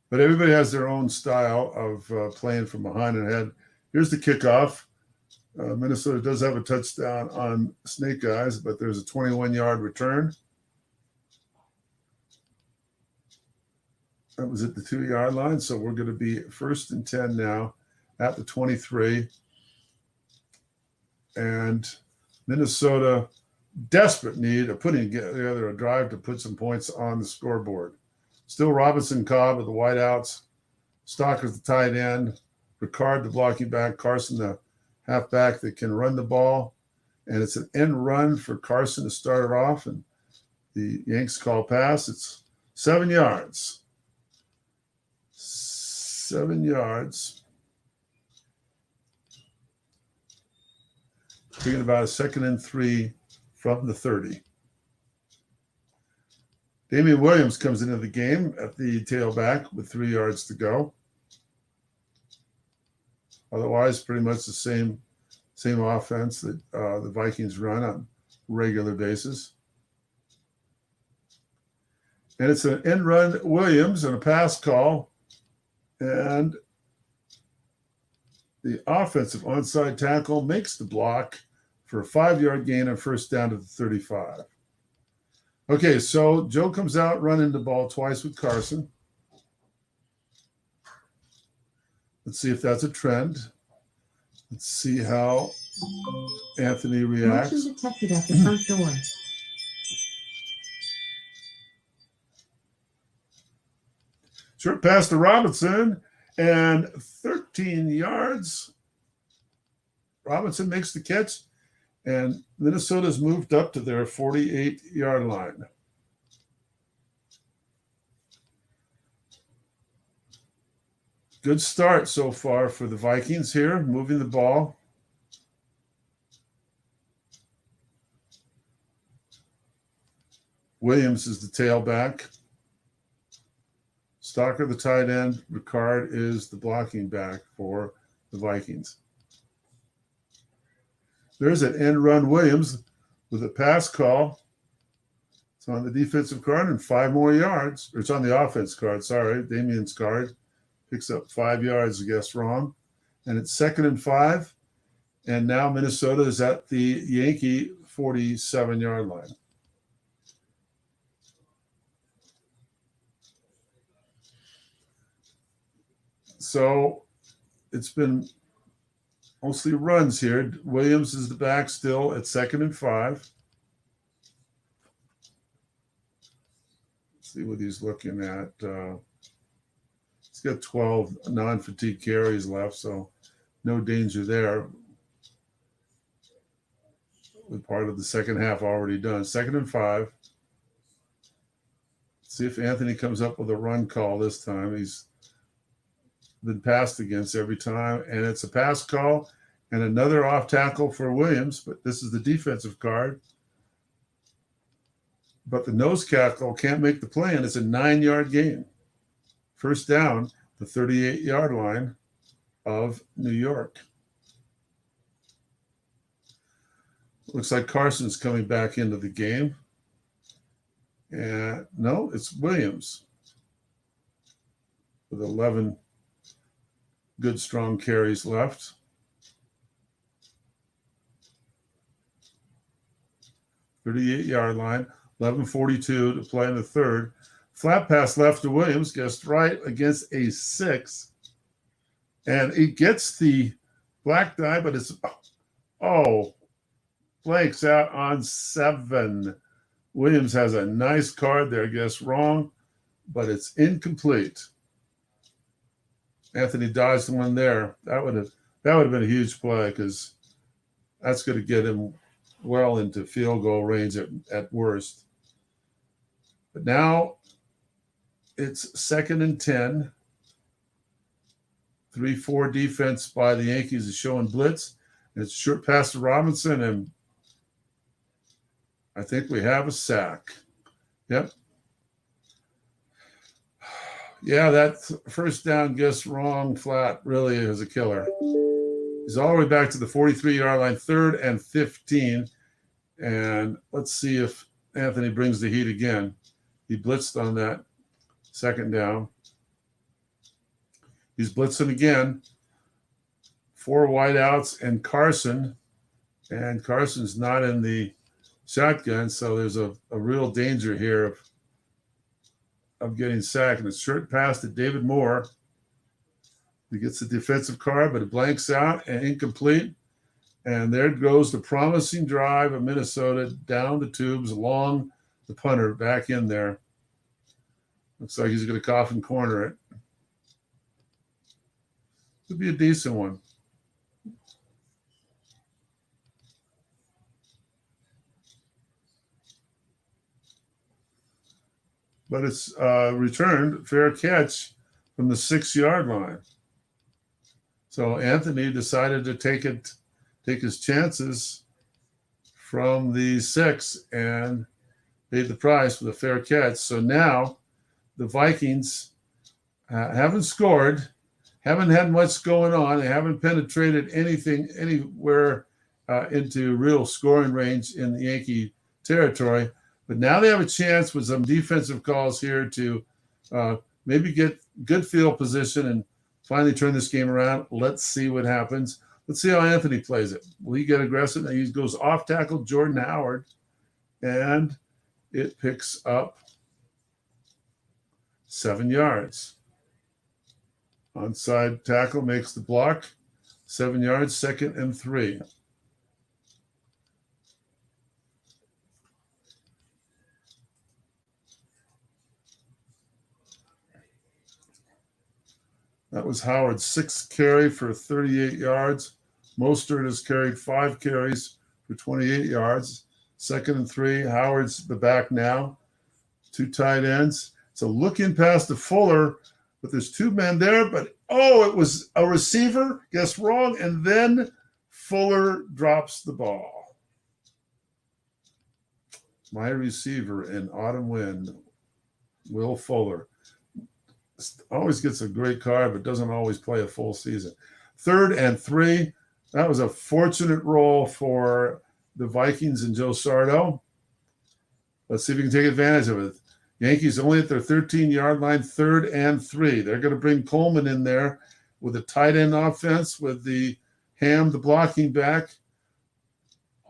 [SPEAKER 1] But everybody has their own style of playing from behind and ahead. Here's the kickoff. Minnesota does have a touchdown on Snake Eyes, but there's a 21-yard return. That was at the 2-yard line, so we're going to be 1st and 10 now at the 23. And Minnesota, desperate need of putting together a drive to put some points on the scoreboard. Still Robinson Cobb with the wideouts, Stalker's the tight end, Ricard the blocking back, Carson the halfback that can run the ball. And it's an end run for Carson to start it off. And the Yanks call pass. It's 7 yards. 7 yards. Thinking about a 2nd and 3 from the 30. Damian Williams comes into the game at the tailback with 3 yards to go. Otherwise, pretty much the same offense that the Vikings run on a regular basis. And it's an end run Williams and a pass call. And the offensive onside tackle makes the block for a 5-yard gain and 1st down to the 35. Okay, so Joe comes out running the ball twice with Carson. Let's see if that's a trend. Let's see how Anthony reacts.
[SPEAKER 3] Motion detected at the front door.
[SPEAKER 1] Short pass to Robinson and 13 yards. Robinson makes the catch, and Minnesota's moved up to their 48-yard line. Good start so far for the Vikings here, moving the ball. Williams is the tailback. Stalker, the tight end. Ricard is the blocking back for the Vikings. There's an end run Williams with a pass call. It's on the defensive card and 5 more yards. Or it's on the offense card, sorry. Damian's card. Picks up 5 yards, I guess, wrong. And it's 2nd and 5. And now Minnesota is at the Yankee 47-yard line. So it's been mostly runs here. Williams is the back still at 2nd and 5. Let's see what he's looking at. He's got 12 non-fatigue carries left, so no danger there. With part of the second half already done. 2nd and 5. See if Anthony comes up with a run call this time. He's been passed against every time, and it's a pass call and another off tackle for Williams, but this is the defensive card. But the nose tackle can't make the play, and it's a 9-yard gain. 1st down, the 38-yard line of New York. Looks like Carson's coming back into the game. And no, it's Williams with 11 good, strong carries left. .38-yard line, 11:42 to play in the 3rd. Flat pass left to Williams, guessed right against a 6. And he gets the black die, but it's, blanks out on 7. Williams has a nice card there, guessed wrong, but it's incomplete. Anthony dodged one there. That would have been a huge play because that's going to get him well into field goal range at worst. But now it's 2nd and 10. 3-4 defense by the Yankees is showing blitz. It's short pass to Robinson, and I think we have a sack. Yep. Yeah, that 1st down guess wrong flat really is a killer. He's all the way back to the 43-yard line, 3rd and 15. And let's see if Anthony brings the heat again. He blitzed on that 2nd down. He's blitzing again. 4 wideouts and Carson. And Carson's not in the shotgun, so there's a real danger here of getting sacked. And it's short pass to David Moore. He gets the defensive card, but it blanks out and incomplete. And there goes the promising drive of Minnesota down the tubes, along the punter, back in there. Looks like he's going to coffin corner it. Could be a decent one. But it's returned, fair catch from the 6-yard line. So Anthony decided to take his chances from the 6 and paid the price with a fair catch. So now the Vikings haven't scored, haven't had much going on. They haven't penetrated anywhere into real scoring range in the Yankee territory. But now they have a chance with some defensive calls here to maybe get good field position and finally turn this game around. Let's see what happens. Let's see how Anthony plays it. Will he get aggressive? And he goes off tackle Jordan Howard, and it picks up 7 yards. Onside tackle makes the block. 7 yards, 2nd and 3. That was Howard's 6th carry for 38 yards. Mostert has carried 5 carries for 28 yards. 2nd and 3. Howard's the back now. 2 tight ends. So looking past the Fuller, but there's 2 men there. But, it was a receiver. Guess wrong. And then Fuller drops the ball. My receiver in autumn wind, Will Fuller. Always gets a great card, but doesn't always play a full season. 3rd and 3. That was a fortunate roll for the Vikings and Joe Sardo. Let's see if we can take advantage of it. Yankees only at their 13-yard line, 3rd and 3. They're going to bring Coleman in there with a tight end offense with the Ham, the blocking back.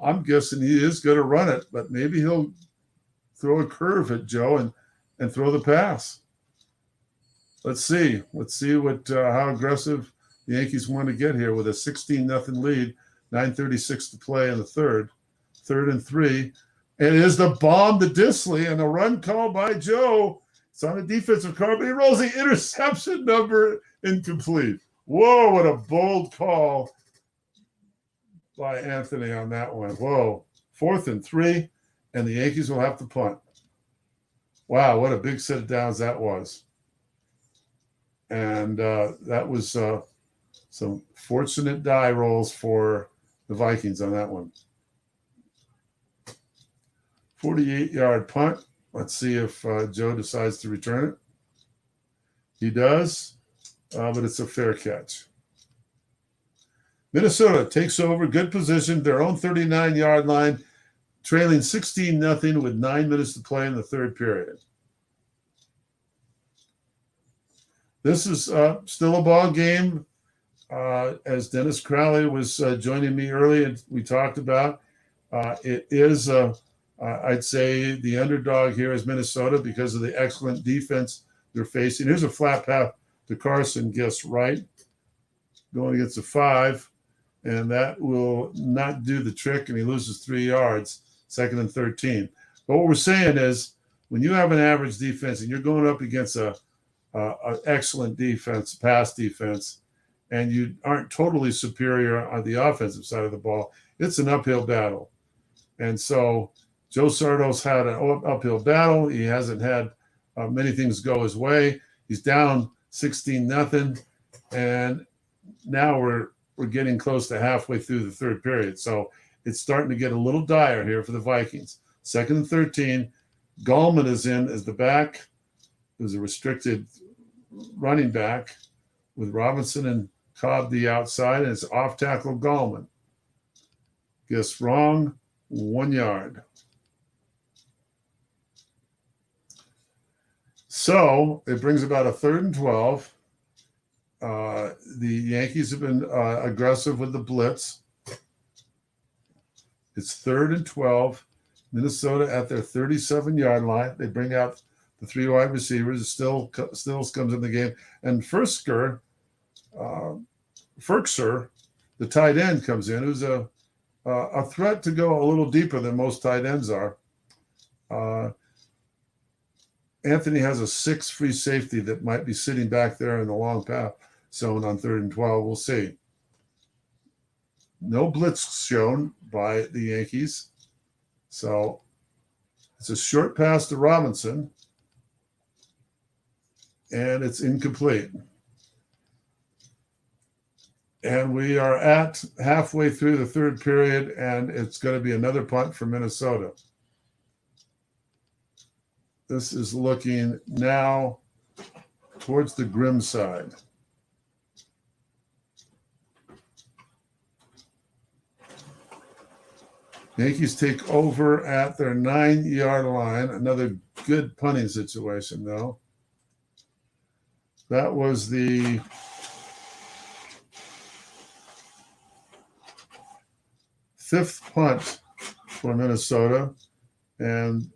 [SPEAKER 1] I'm guessing he is going to run it, but maybe he'll throw a curve at Joe and throw the pass. Let's see. Let's see how aggressive the Yankees want to get here with a 16-0 lead, 9:36 to play in the 3rd. 3rd and 3. And it is the bomb to Disley and a run call by Joe. It's on a defensive card, but he rolls the interception number incomplete. Whoa, what a bold call by Anthony on that one. Whoa. 4th and 3, and the Yankees will have to punt. Wow, what a big set of downs that was. And that was some fortunate die rolls for the Vikings on that one. 48-yard punt. Let's see if Joe decides to return it. He does, but it's a fair catch. Minnesota takes over, good position, their own 39-yard line, trailing 16-0 with 9 minutes to play in the 3rd period. This is still a ball game. As Dennis Crowley was joining me early, and we talked about, it is, I'd say, the underdog here is Minnesota because of the excellent defense they're facing. Here's a flat path to Carson, guess right, going against a 5, and that will not do the trick, and he loses 3 yards, 2nd and 13. But what we're saying is when you have an average defense and you're going up against an excellent defense, pass defense, and you aren't totally superior on the offensive side of the ball, it's an uphill battle. And so Joe Sardo's had an uphill battle. He hasn't had many things go his way. He's down 16-0, and now we're getting close to halfway through the 3rd period. So it's starting to get a little dire here for the Vikings. 2nd and 13. Gallman is in as the back. There's a restricted running back with Robinson and Cobb the outside, and it's off tackle Gallman. Guess wrong, 1 yard. So it brings about a 3rd and 12. The Yankees have been aggressive with the blitz. It's 3rd and 12. Minnesota at their 37-yard line. They bring out the 3 wide receivers. Still comes in the game. And Ferkser, the tight end, comes in, who's a threat to go a little deeper than most tight ends are. Anthony has a 6 free safety that might be sitting back there in the long path zone on 3rd and 12. We'll see. No blitz shown by the Yankees. So it's a short pass to Robinson, and it's incomplete. And we are at halfway through the 3rd period, and it's going to be another punt for Minnesota. This is looking now towards the grim side. Yankees take over at their 9-yard line. Another good punting situation, though. That was the fifth punt for Minnesota, and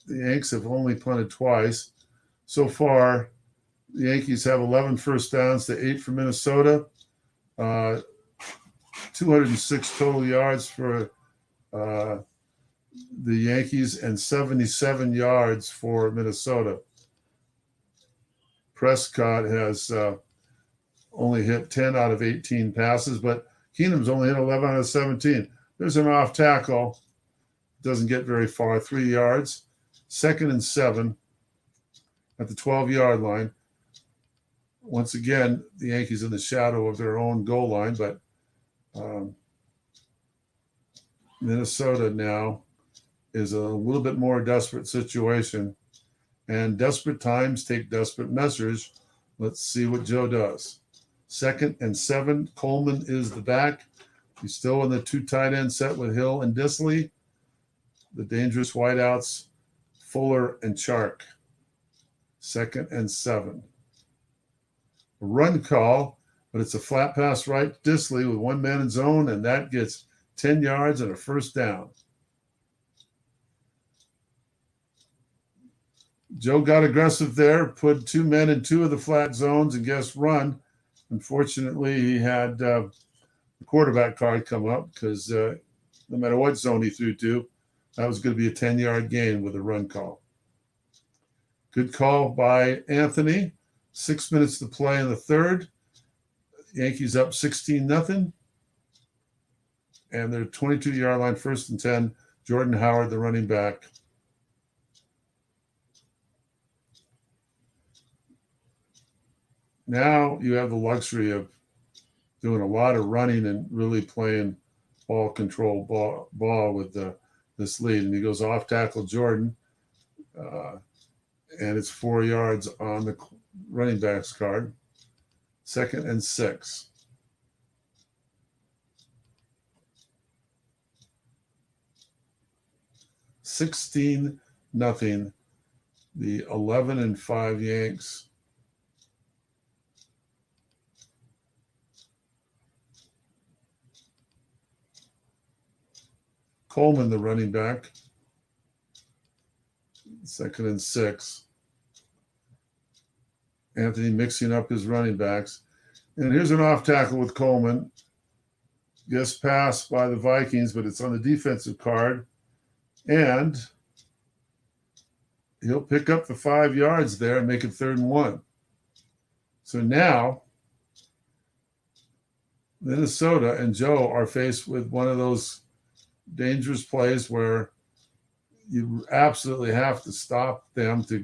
[SPEAKER 1] the Yanks have only punted twice. So far, the Yankees have 11 first downs to 8 for Minnesota, 206 total yards for the Yankees, and 77 yards for Minnesota. Prescott has only hit 10 out of 18 passes, but Keenum's only hit 11 out of 17. There's an off tackle. Doesn't get very far, 3 yards. 2nd and 7 at the 12-yard line. Once again, the Yankees in the shadow of their own goal line, but Minnesota now is a little bit more desperate situation, and desperate times take desperate measures. Let's see what Joe does. 2nd and 7. Coleman is the back. He's still in the 2 tight end set with Hill and Disley. The dangerous wideouts, Fuller and Chark. 2nd and 7. A run call, but it's a flat pass right to Disley with 1 man in zone, and that gets 10 yards and a first down. Joe got aggressive there, put 2 men in 2 of the flat zones, and guess run. Unfortunately, he had the quarterback card come up because no matter what zone he threw to, that was going to be a 10-yard gain with a run call. Good call by Anthony. 6 minutes to play in the 3rd. Yankees up 16-0. And their 22-yard line, 1st and 10. Jordan Howard, the running back. Now you have the luxury of doing a lot of running and really playing ball control ball with this lead. And he goes off tackle Jordan, and it's 4 yards on the running back's card. 2nd and 6. $16-0. The 11-5 Yanks. Coleman, the running back. 2nd and 6. Anthony mixing up his running backs. And here's an off tackle with Coleman. Gets passed by the Vikings, but it's on the defensive card. And he'll pick up the 5 yards there and make it 3rd and 1. So now Minnesota and Joe are faced with one of those dangerous plays where you absolutely have to stop them to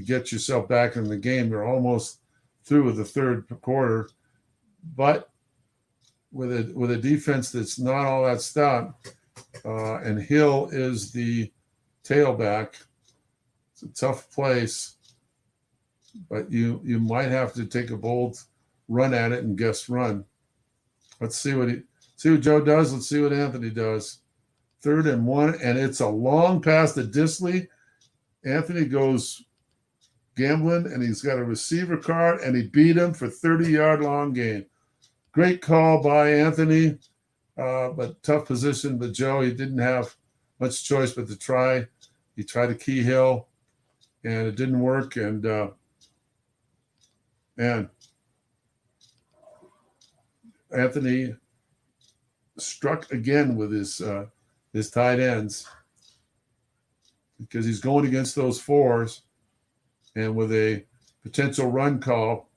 [SPEAKER 1] get yourself back in the game. They're almost through with the 3rd quarter, but with a defense that's not all that stout, and Hill is the tailback. It's a tough place, but you might have to take a bold run at it and guess run. Let's see what Joe does. Let's see what Anthony does. 3rd and 1, and it's a long pass to Disley. Anthony goes gambling, and he's got a receiver card, and he beat him for 30-yard long gain. Great call by Anthony, but tough position. But Joe, he didn't have much choice but to try. He tried a key hill, and it didn't work. And Anthony struck again with his tight ends because he's going against those 4s, and with a potential run call.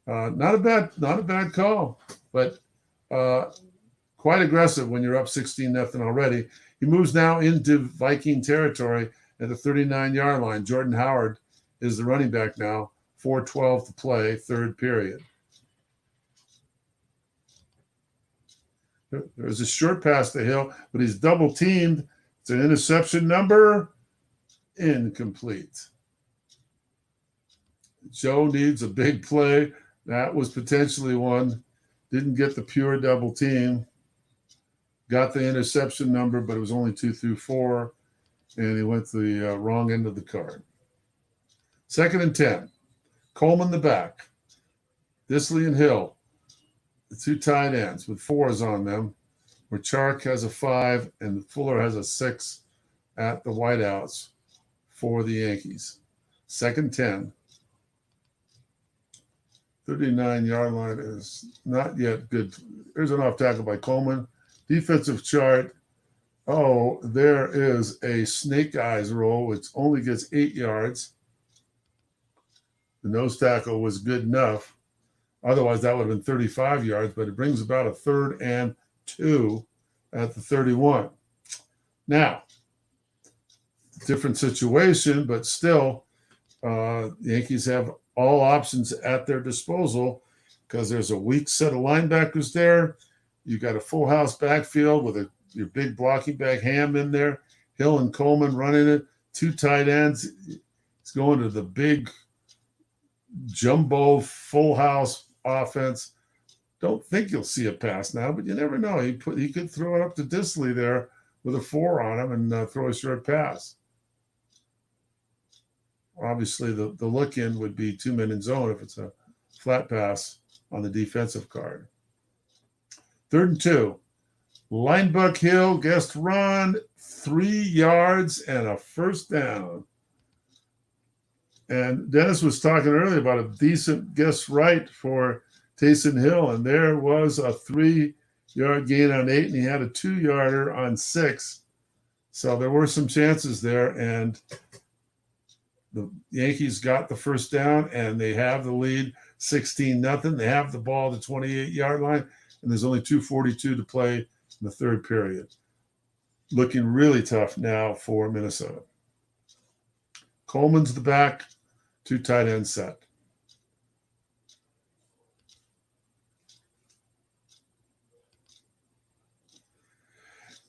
[SPEAKER 1] Not a bad call, but quite aggressive when you're up 16-0 already. He moves now into Viking territory at the 39-yard line. Jordan Howard is the running back now. 4:12 to play, 3rd period. There's a short pass to Hill, but he's double teamed. It's an interception number. Incomplete. Joe needs a big play. That was potentially one. Didn't get the pure double team. Got the interception number, but it was only 2 through 4, and he went to the wrong end of the card. 2nd and 10. Coleman the back. Disley and Hill, the 2 tight ends with 4s on them, where Chark has a 5 and Fuller has a 6 at the wideouts for the Yankees. 2nd 10. 39-yard line is not yet good. There's an off tackle by Coleman. Defensive chart. Oh, there is a snake eyes roll, which only gets 8 yards. The nose tackle was good enough. Otherwise, that would have been 35 yards, but it brings about a 3rd and 2 at the 31. Now, different situation, but still, the Yankees have all options at their disposal because there's a weak set of linebackers there. You got a full house backfield with your big blocking back Ham in there. Hill and Coleman running it. 2 tight ends. It's going to the big jumbo full house offense. Don't think you'll see a pass now, but you never know. He could throw it up to Disley there with a 4 on him and throw a short pass. Obviously, the look in would be 2-man in zone if it's a flat pass on the defensive card. 3rd and 2. Linebuck Hill, guest run, 3 yards and a 1st down. And Dennis was talking earlier about a decent guess right for Taysom Hill, and there was a 3-yard gain on 8, and he had a 2-yarder on 6. So there were some chances there, and the Yankees got the 1st down, and they have the lead 16-0. They have the ball at the 28-yard line, and there's only 2:42 to play in the 3rd period. Looking really tough now for Minnesota. Coleman's the back, 2 tight end set.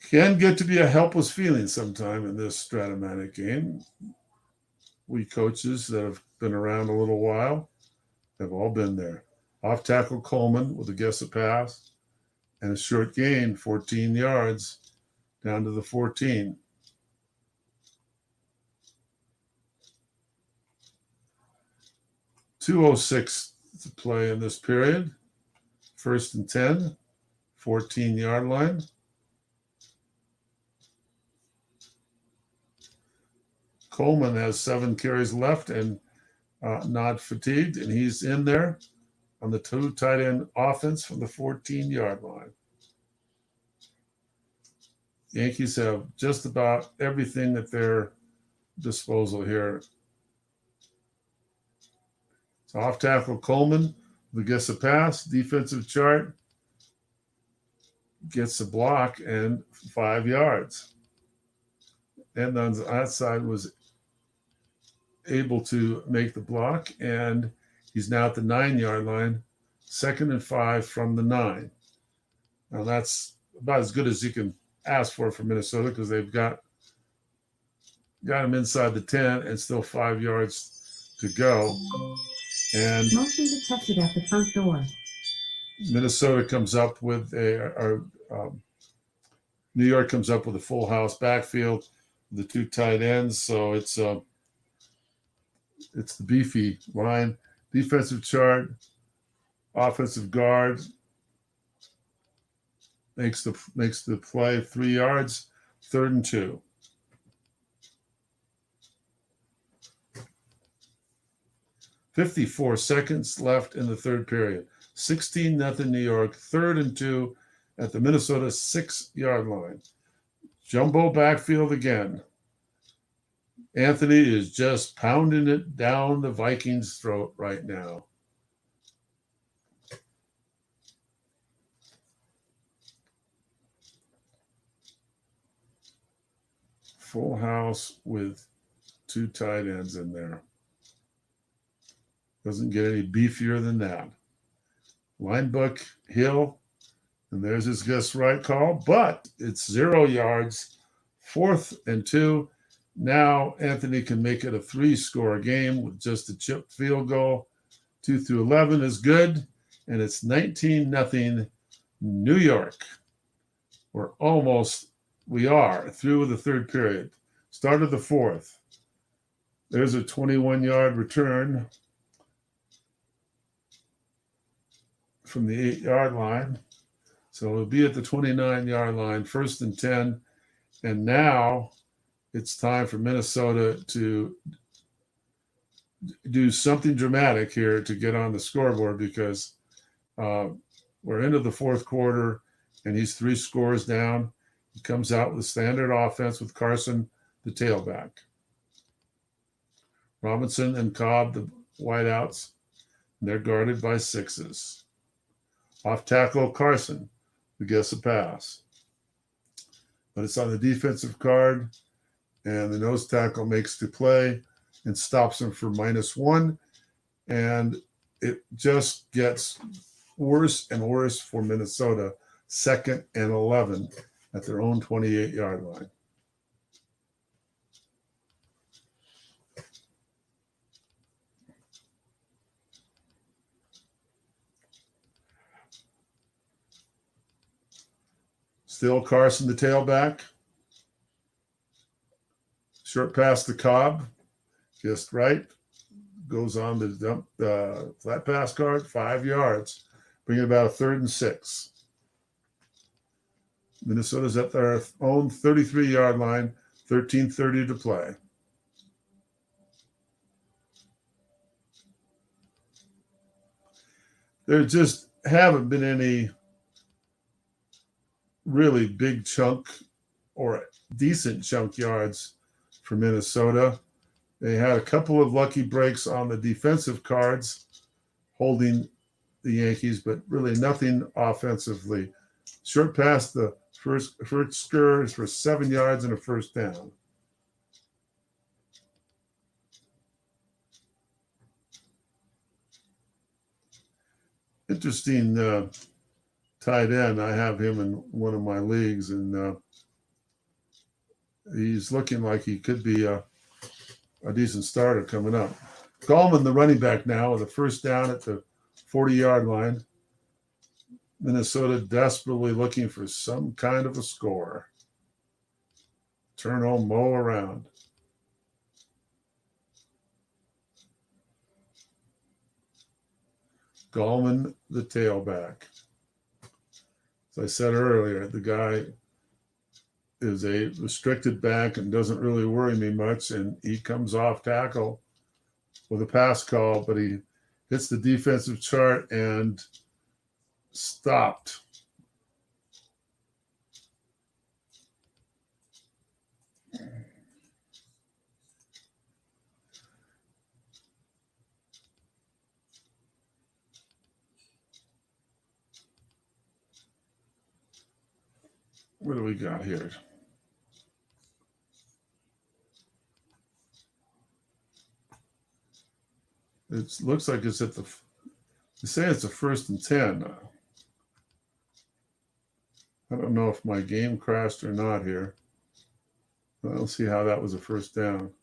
[SPEAKER 1] Can get to be a helpless feeling sometime in this Strat-O-Matic game. We coaches that have been around a little while have all been there. Off tackle Coleman with a guess a pass and a short gain, 14 yards down to the 14. .206 to play in this period. 1st and 10, 14-yard line. Coleman has 7 carries left and not fatigued, and he's in there on the 2 tight end offense from the 14-yard line. Yankees have just about everything at their disposal here. So off tackle Coleman, we guess a pass, defensive chart, gets a block and 5 yards. And on the outside was able to make the block, and he's now at the 9-yard line, 2nd and 5 from the 9. Now that's about as good as you can ask for Minnesota because they've got him inside the 10 and still 5 yards to go. And
[SPEAKER 3] Motion detected at the front door.
[SPEAKER 1] Minnesota comes up with New York comes up with a full house backfield, the two tight ends. So it's the beefy line, defensive chart, offensive guard makes the play 3 yards, 3rd and 2. "54 seconds left in the third period. 16-0 New York, 3rd and 2 at the Minnesota 6-yard line. Jumbo backfield again. Anthony is just pounding it down the Vikings' throat right now. Full house with 2 tight ends in there. Doesn't get any beefier than that. Linebuck Hill, and there's his guess right call, but it's 0 yards, 4th and 2. Now Anthony can make it a 3-score game with just a chip field goal. 2 through 11 is good, and it's 19-0 New York. We are through the third period. Start of the fourth. There's a 21-yard return from the 8-yard line. So it'll be at the 29-yard line, 1st and 10. And now it's time for Minnesota to do something dramatic here to get on the scoreboard, because we're into the fourth quarter and he's 3 scores down. He comes out with standard offense with Carson, the tailback. Robinson and Cobb, the wideouts, and they're guarded by 6s. Off tackle, Carson, who gets a pass. But it's on the defensive card, and the nose tackle makes the play and stops him for -1. And it just gets worse and worse for Minnesota. 2nd and 11 at their own 28-yard line. Still Carson, the tailback. Short pass to Cobb. Just right. Goes on to dump the flat pass card, 5 yards. Bringing about a 3rd and 6. Minnesota's at their own 33-yard line, 13:30 to play. There just haven't been any really big chunk or decent chunk yards for Minnesota. They had a couple of lucky breaks on the defensive cards holding the Yankees, but really nothing offensively. Short pass the first scurs for 7 yards and a 1st down. Interesting tight end. I have him in one of my leagues, and he's looking like he could be a decent starter coming up. Gallman, the running back now, with a 1st down at the 40-yard line. Minnesota desperately looking for some kind of a score. Turn home, mow around. Gallman, the tailback. As I said earlier, the guy is a restricted back and doesn't really worry me much, and he comes off tackle with a pass call, but he hits the defensive chart and stopped. What do we got here? It looks like it's at the, they say it's a 1st and 10. I don't know if my game crashed or not here. I don't see how that was a 1st down.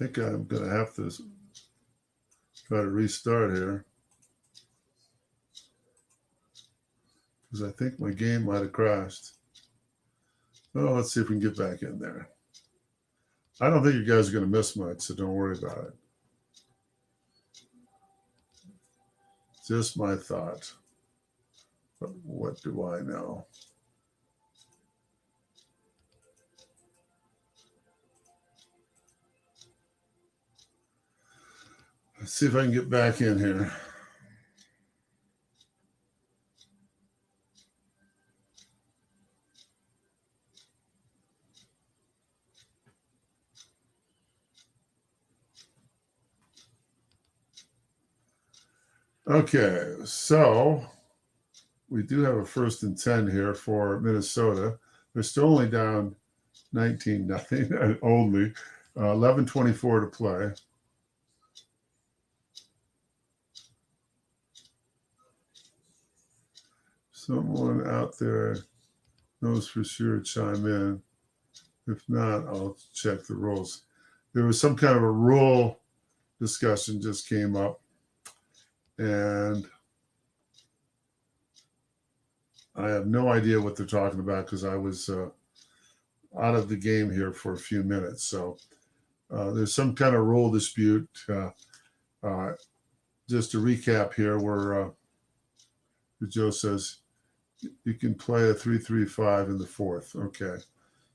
[SPEAKER 1] think I'm going to have to try to restart here. Because I think my game might have crashed. Well, let's see if we can get back in there. I don't think you guys are going to miss much, so don't worry about it. Just my thought. But what do I know? Let's see if I can get back in here. Okay, so we do have a 1st and 10 here for Minnesota. They're still only down 19-0 only. 11:24 to play. Someone out there knows for sure, chime in. If not, I'll check the rules. There was some kind of a rule discussion just came up. And I have no idea what they're talking about because I was out of the game here for a few minutes. So there's some kind of rule dispute. Just to recap here, where Joe says you can play a 3-3-5 in the 4th. Okay.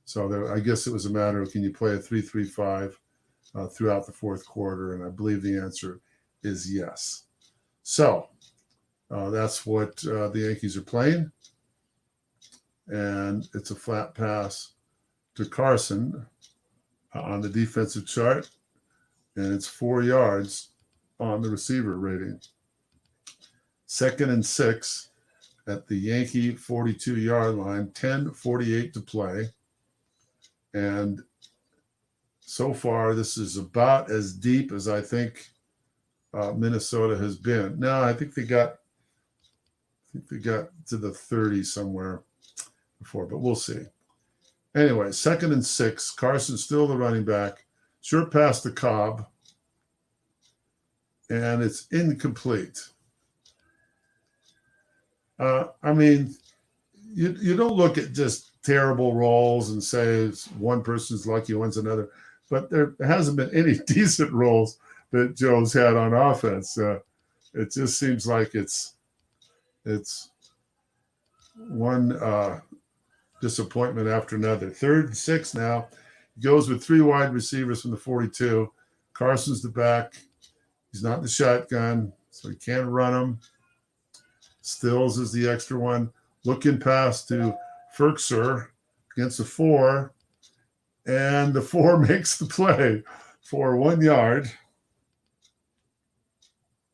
[SPEAKER 1] So there, I guess it was a matter of can you play a 3-3-5 throughout the 4th quarter? And I believe the answer is yes. So that's what the Yankees are playing. And it's a flat pass to Carson on the defensive chart. And it's 4 yards on the receiver rating. 2nd and 6 at the Yankee 42-yard line, 10:48 to play. And so far, this is about as deep as I think Minnesota has been. No, I think they got to the 30 somewhere before, but we'll see. Anyway, 2nd and 6. Carson's still the running back. Short pass to Cobb. And it's incomplete. I mean, you don't look at just terrible rolls and say it's one person's lucky, one's another. But there hasn't been any decent rolls that Joe's had on offense. It just seems like it's one disappointment after another. 3rd and 6 now. He goes with 3 wide receivers from the 42. Carson's the back. He's not in the shotgun, so he can't run him. Stills is the extra one. Looking pass to Ferkser against the 4. And the 4 makes the play for 1 yard.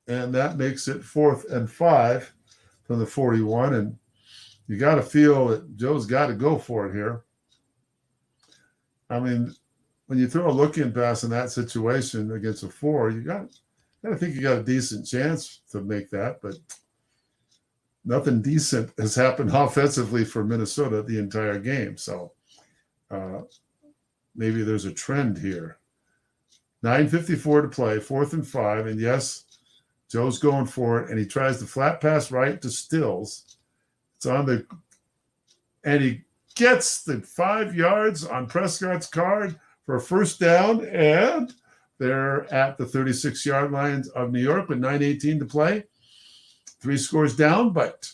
[SPEAKER 1] And that makes it 4th and 5 from the 41. And you got to feel that Joe's got to go for it here. I mean, when you throw a look-in pass in that situation against a 4, you got to think you got a decent chance to make that. But nothing decent has happened offensively for Minnesota the entire game. So maybe there's a trend here. 9:54 to play, 4th and 5. And yes, Joe's going for it, and he tries the flat pass right to Stills. It's on the – and he gets the 5 yards on Prescott's card for a 1st down, and they're at the 36-yard line of New York with 9:18 to play. 3 scores down, but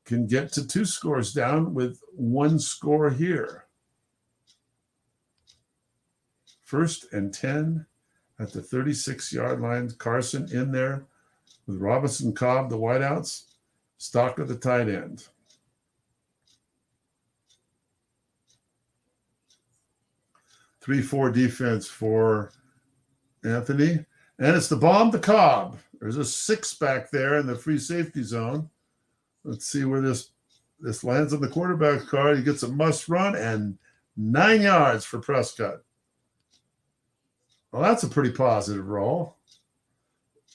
[SPEAKER 1] can get to 2 scores down with 1 score here. 1st and 10 at the 36-yard line. Carson in there with Robinson, Cobb, the wideouts. Stock at the tight end. Three, 4 defense for Anthony. And it's the bomb to Cobb. There's a 6 back there in the free safety zone. Let's see where this lands on the quarterback's card. He gets a must run and 9 yards for Prescott. Well, that's a pretty positive roll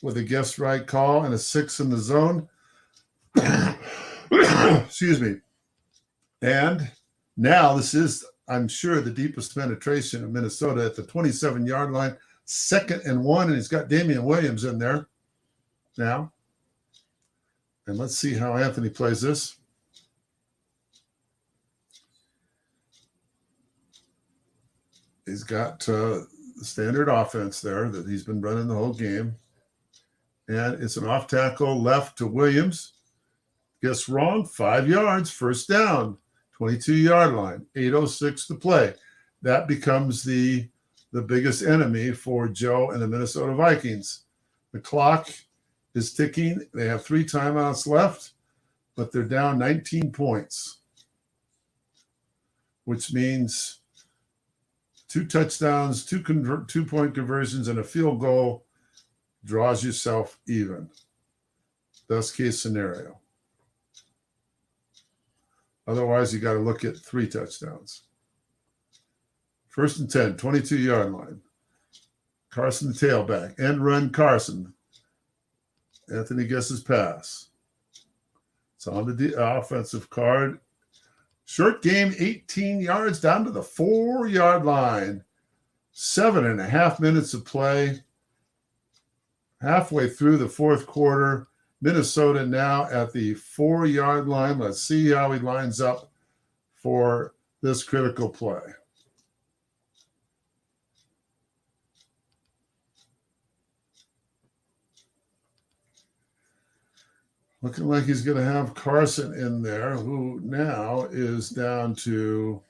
[SPEAKER 1] with a guest right call and a 6 in the zone. Excuse me. And now this is, I'm sure, the deepest penetration of Minnesota at the 27-yard line 2nd and 1, and he's got Damian Williams in there now. And let's see how Anthony plays this. He's got the standard offense there that he's been running the whole game. And it's an off tackle left to Williams. Guess wrong, 5 yards, first down, 22-yard line, 8:06 to play. That becomes the biggest enemy for Joe and the Minnesota Vikings. The clock is ticking. They have 3 timeouts left, but they're down 19 points, which means 2 touchdowns, 2-point conversions, and a field goal draws yourself even. Best case scenario. Otherwise, you got to look at 3 touchdowns. 1st and 10, 22-yard line. Carson, the tailback. End run, Carson. Anthony guesses pass. It's on the offensive card. Short game, 18 yards down to the 4-yard line. 7.5 minutes of play. Halfway through the 4th quarter. Minnesota now at the 4-yard line. Let's see how he lines up for this critical play. Looking like he's going to have Carson in there, who now is down to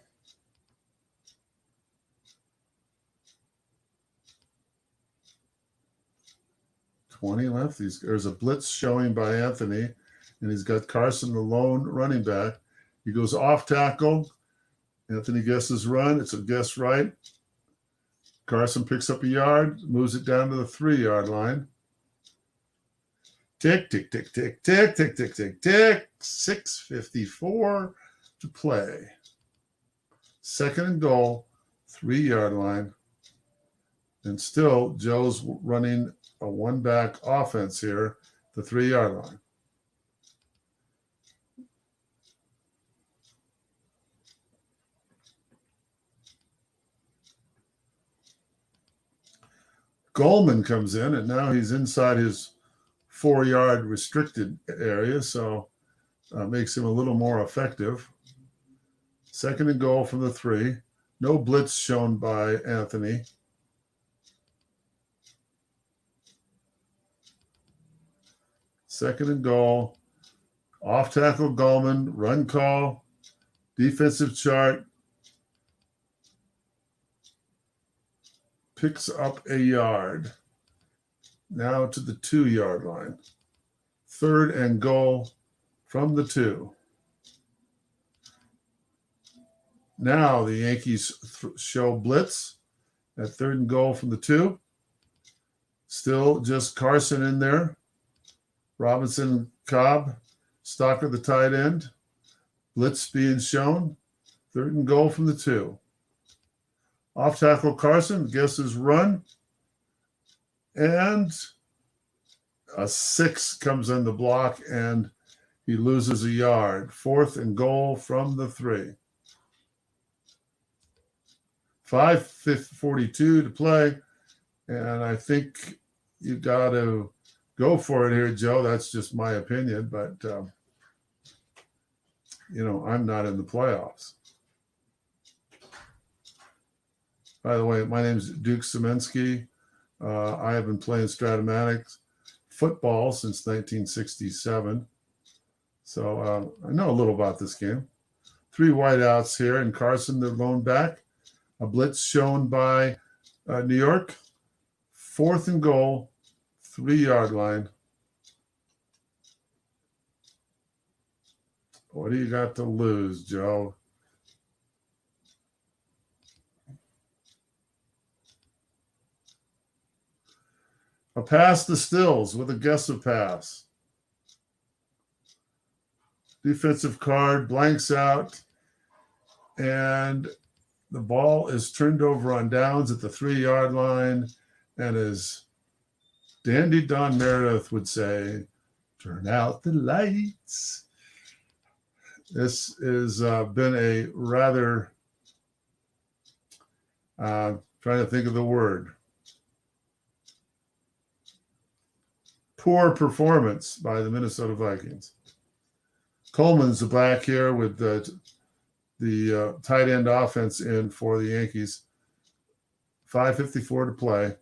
[SPEAKER 1] .20 left. There's a blitz showing by Anthony, and he's got Carson, the lone running back. He goes off tackle. Anthony guesses run. It's a guess right. Carson picks up a yard, moves it down to the 3-yard line. Tick, tick, tick, tick, tick, tick, tick, tick, tick. 6:54 to play. 2nd and goal, 3-yard line. And still, Joe's running a one-back offense here, the 3-yard line. Goldman comes in, and now he's inside his 4-yard restricted area, so makes him a little more effective. 2nd and goal from the 3. No blitz shown by Anthony. Second and goal. Off tackle Gallman. Run call. Defensive chart. Picks up a yard. Now to the 2-yard line. 3rd and goal from the 2. Now the Yankees show blitz at 3rd and goal from the 2. Still just Carson in there. Robinson, Cobb, Stalker, the tight end. Blitz being shown. 3rd and goal from the 2. Off tackle Carson, guesses run. And a 6 comes on the block, and he loses a yard. 4th and goal from the 3. 5:42 to play, and I think you got to go for it here, Joe. That's just my opinion, but, I'm not in the playoffs. By the way, my name is Duke Semensky. I have been playing Strat-O-Matic football since 1967. So I know a little about this game. 3 wideouts here, and Carson, the lone back. A blitz shown by New York. 4th and goal, 3-yard line. What do you got to lose, Joe? A pass to Stills with a guess of pass. Defensive card, blanks out, and the ball is turned over on downs at the 3-yard line, and as Dandy Don Meredith would say, turn out the lights. This has been a rather, trying to think of the word, poor performance by the Minnesota Vikings. Coleman's the back here with the tight end offense in for the Yankees. 5:54 to play.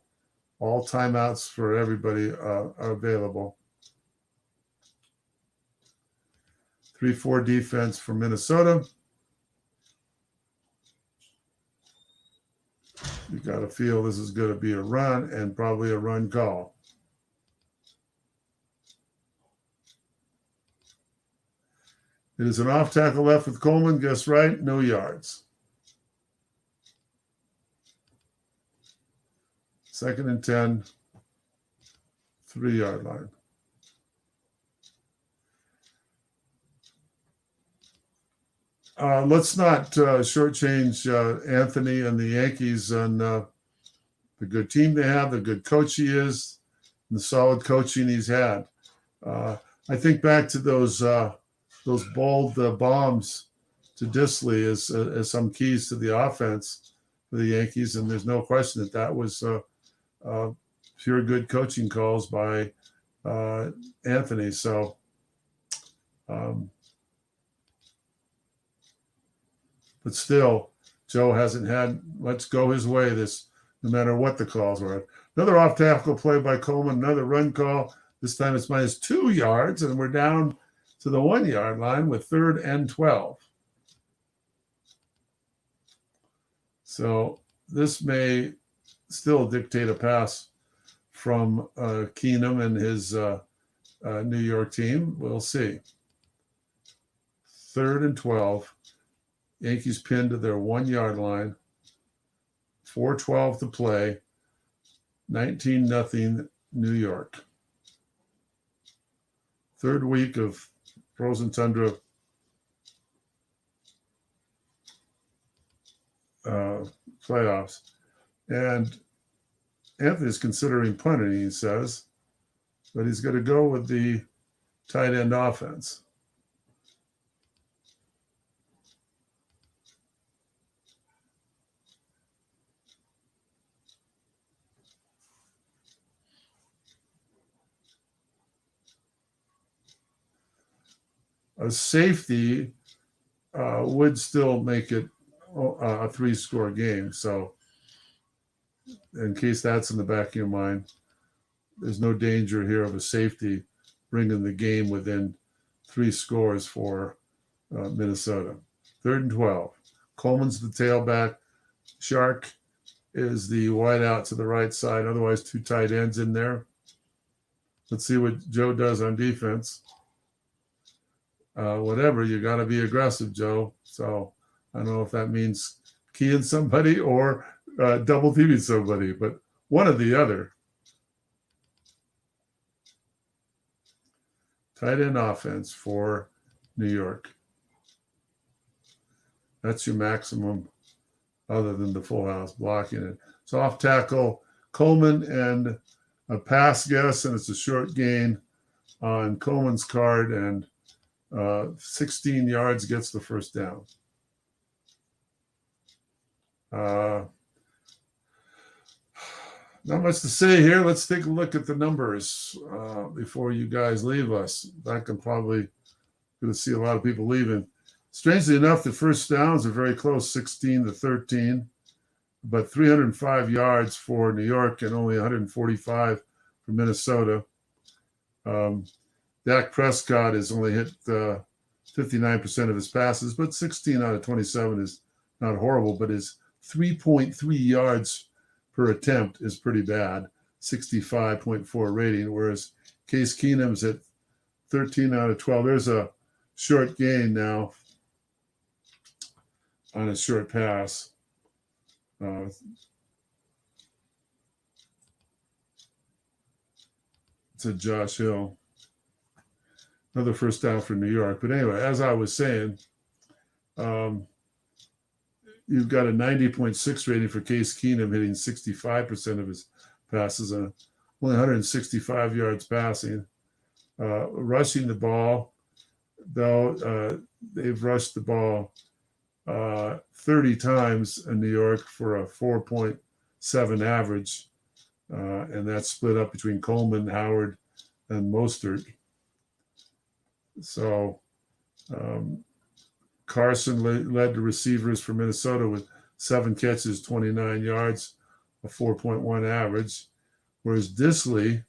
[SPEAKER 1] All timeouts for everybody are available. 3-4 defense for Minnesota. You got to feel this is going to be a run and probably a run call. It is an off tackle left with Coleman. Guess right, no yards. 2nd and 10, 3-yard line. Let's not shortchange Anthony and the Yankees on the good team they have, the good coach he is, and the solid coaching he's had. I think back to those bold bombs to Disley as some keys to the offense for the Yankees, and there's no question that was pure good coaching calls by Anthony. So, but still, Joe hasn't had much go his way this, no matter what the calls were. Another off tackle play by Coleman, another run call. This time it's minus 2 yards, and we're down to the 1-yard line with 3rd and 12. So this may still dictate a pass from Keenum and his New York team. We'll see. 3rd and 12. Yankees pinned to their 1-yard line. 4:12 to play. 19-0 New York. 3rd week of Frozen Tundra playoffs. And Anthony's considering punting, he says, but he's going to go with the tight end offense. A safety would still make it a 3-score game. So in case that's in the back of your mind, there's no danger here of a safety bringing the game within 3 scores for Minnesota. 3rd and 12. Coleman's the tailback. Shark is the wideout to the right side. Otherwise, 2 tight ends in there. Let's see what Joe does on defense. Whatever, you got to be aggressive, Joe. So I don't know if that means keying somebody or double teaming somebody, but one or the other. Tight end offense for New York. That's your maximum other than the full house blocking it. It's off tackle Coleman and a pass guess, and it's a short gain on Coleman's card, and 16 yards gets the first down. Not much to say here. Let's take a look at the numbers before you guys leave us. That can probably going to see a lot of people leaving. Strangely enough, the first downs are very close, 16-13, but 305 yards for New York and only 145 for Minnesota. Dak Prescott has only hit 59% of his passes, but 16 out of 27 is not horrible, but his 3.3 yards per attempt is pretty bad, 65.4 rating, whereas Case Keenum's at 13 out of 12. There's a short gain now on a short pass. It's a Josh Hill. Another first down for New York. But anyway, as I was saying, you've got a 90.6 rating for Case Keenum, hitting 65% of his passes and only 165 yards passing. Rushing the ball, though, they've rushed the ball 30 times in New York for a 4.7 average. And that's split up between Coleman, Howard, and Mostert. So Carson led the receivers for Minnesota with 7 catches, 29 yards, a 4.1 average, whereas Disley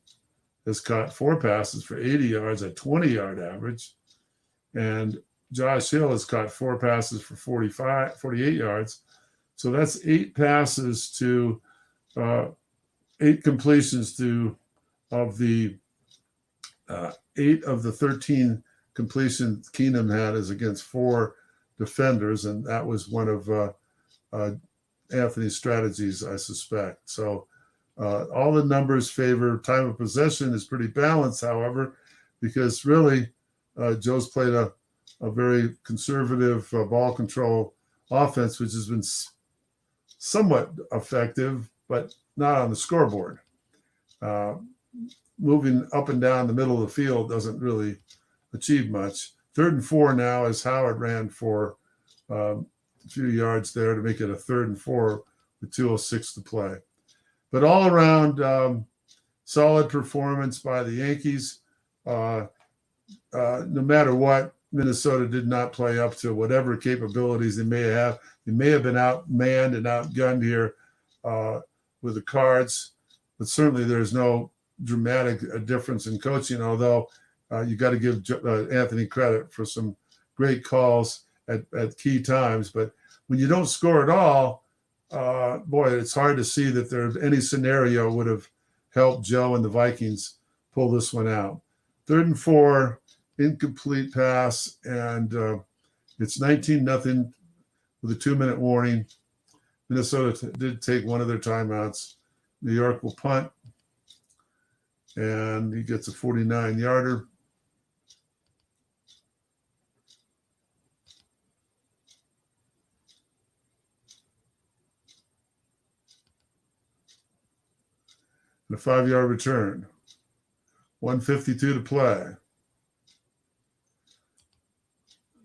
[SPEAKER 1] has caught 4 passes for 80 yards, a 20-yard average, and Josh Hill has caught 4 passes for 48 yards. So that's 8 passes to 8 completions to of the 8 of the 13 completions Keenum had is against 4 defenders, and that was one of Anthony's strategies, I suspect. So all the numbers favor time of possession is pretty balanced, however, because really Joe's played a very conservative ball control offense, which has been somewhat effective, but not on the scoreboard. Moving up and down the middle of the field doesn't really achieve much. 3rd and 4 now as Howard ran for a few yards there to make it a 3rd and 4 with 2:06 to play. But all around, solid performance by the Yankees. No matter what, Minnesota did not play up to whatever capabilities they may have. They may have been outmanned and outgunned here with the Cards, but certainly there's no dramatic difference in coaching, although you got to give Anthony credit for some great calls at key times. But when you don't score at all, boy, it's hard to see that there's any scenario would have helped Joe and the Vikings pull this one out. 3rd and 4, incomplete pass, and it's 19-0 with a 2-minute warning. Minnesota did take one of their timeouts. New York will punt, and he gets a 49-yarder. And a 5-yard return. 1:52 to play.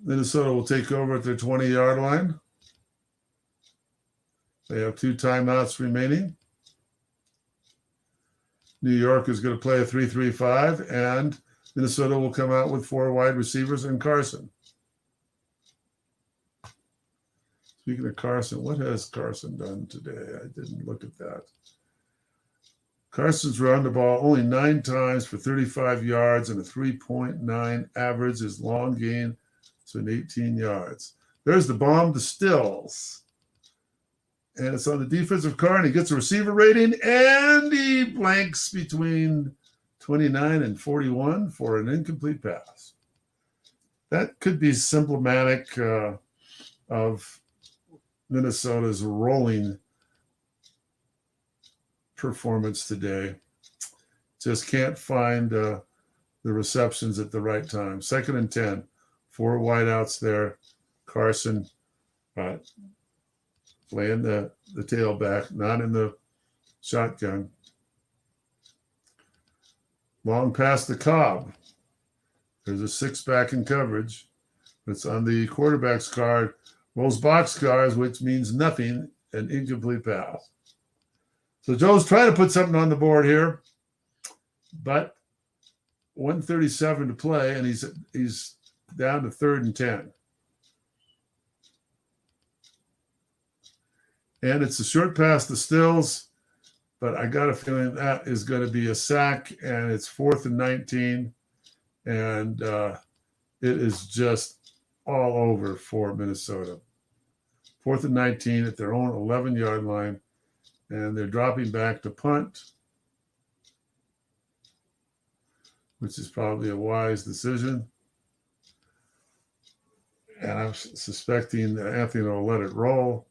[SPEAKER 1] Minnesota will take over at their 20-yard line. They have 2 timeouts remaining. New York is going to play a 3-3-5, and Minnesota will come out with 4 wide receivers and Carson. Speaking of Carson, what has Carson done today? I didn't look at that. Carson's run the ball only 9 times for 35 yards and a 3.9 average. His long gain to an 18 yards. There's the bomb to Stills. And it's on the defensive card, and he gets a receiver rating, and he blanks between 29 and 41 for an incomplete pass. That could be symptomatic of Minnesota's rolling performance today. Just can't find the receptions at the right time. 2nd and 10, 4 wideouts there. Carson playing the tailback, not in the shotgun. Long pass to Cobb. There's a 6 back in coverage. It's on the quarterback's card. Rolls box cars, which means nothing, an incomplete pass. So Joe's trying to put something on the board here, but 1:37 to play, and he's down to 3rd and 10. And it's a short pass to Stills, but I got a feeling that is going to be a sack, and it's 4th and 19, and it is just all over for Minnesota. 4th and 19 at their own 11-yard line, and they're dropping back to punt, which is probably a wise decision. And I'm suspecting that Anthony will let it roll.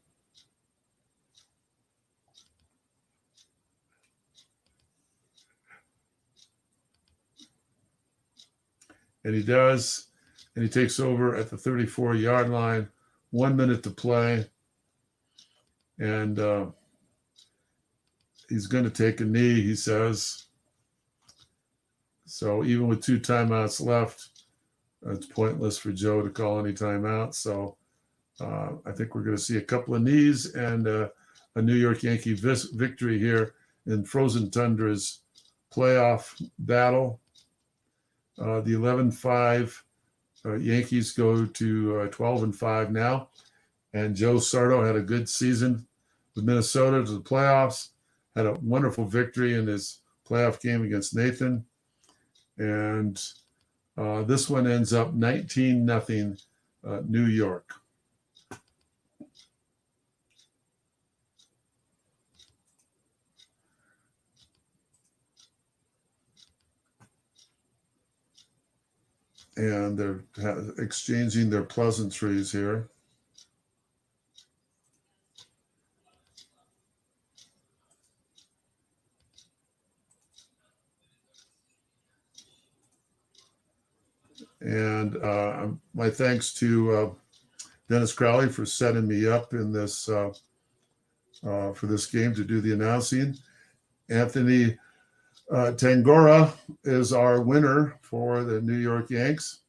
[SPEAKER 1] And he does, and he takes over at the 34-yard line. 1 minute to play, and he's going to take a knee, he says. So even with 2 timeouts left, it's pointless for Joe to call any timeout. So I think we're going to see a couple of knees and a New York Yankee victory here in Frozen Tundra's playoff battle. The 11-5 Yankees go to 12-5 now. And Joe Sardo had a good season with Minnesota to the playoffs, had a wonderful victory in his playoff game against Nathan. And this one ends up 19-0 New York. And they're exchanging their pleasantries here. And my thanks to Dennis Crowley for setting me up in this for this game to do the announcing. Anthony Tangora is our winner for the New York Yanks.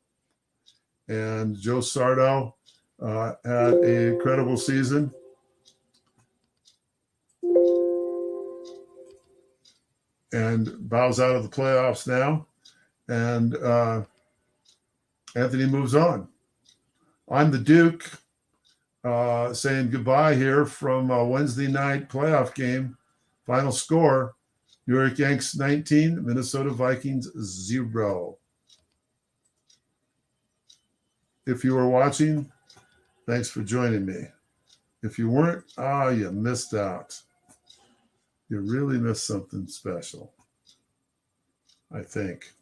[SPEAKER 1] And Joe Sardo had an incredible season. And bows out of the playoffs now. And Anthony moves on. I'm the Duke saying goodbye here from a Wednesday night playoff game. Final score, New York Yanks 19, Minnesota Vikings 0. If you were watching, thanks for joining me. If you weren't, you missed out. You really missed something special, I think.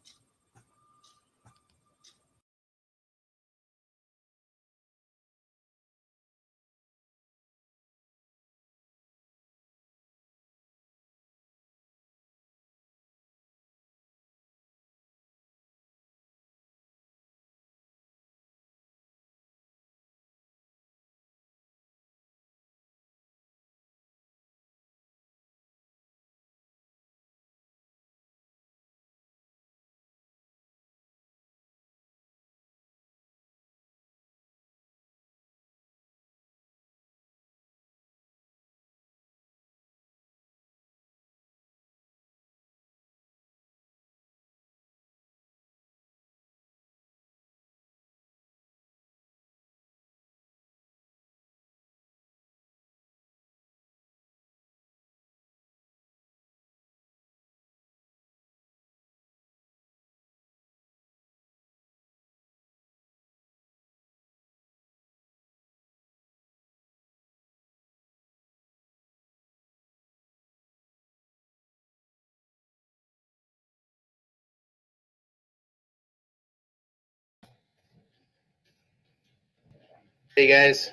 [SPEAKER 4] Hey guys,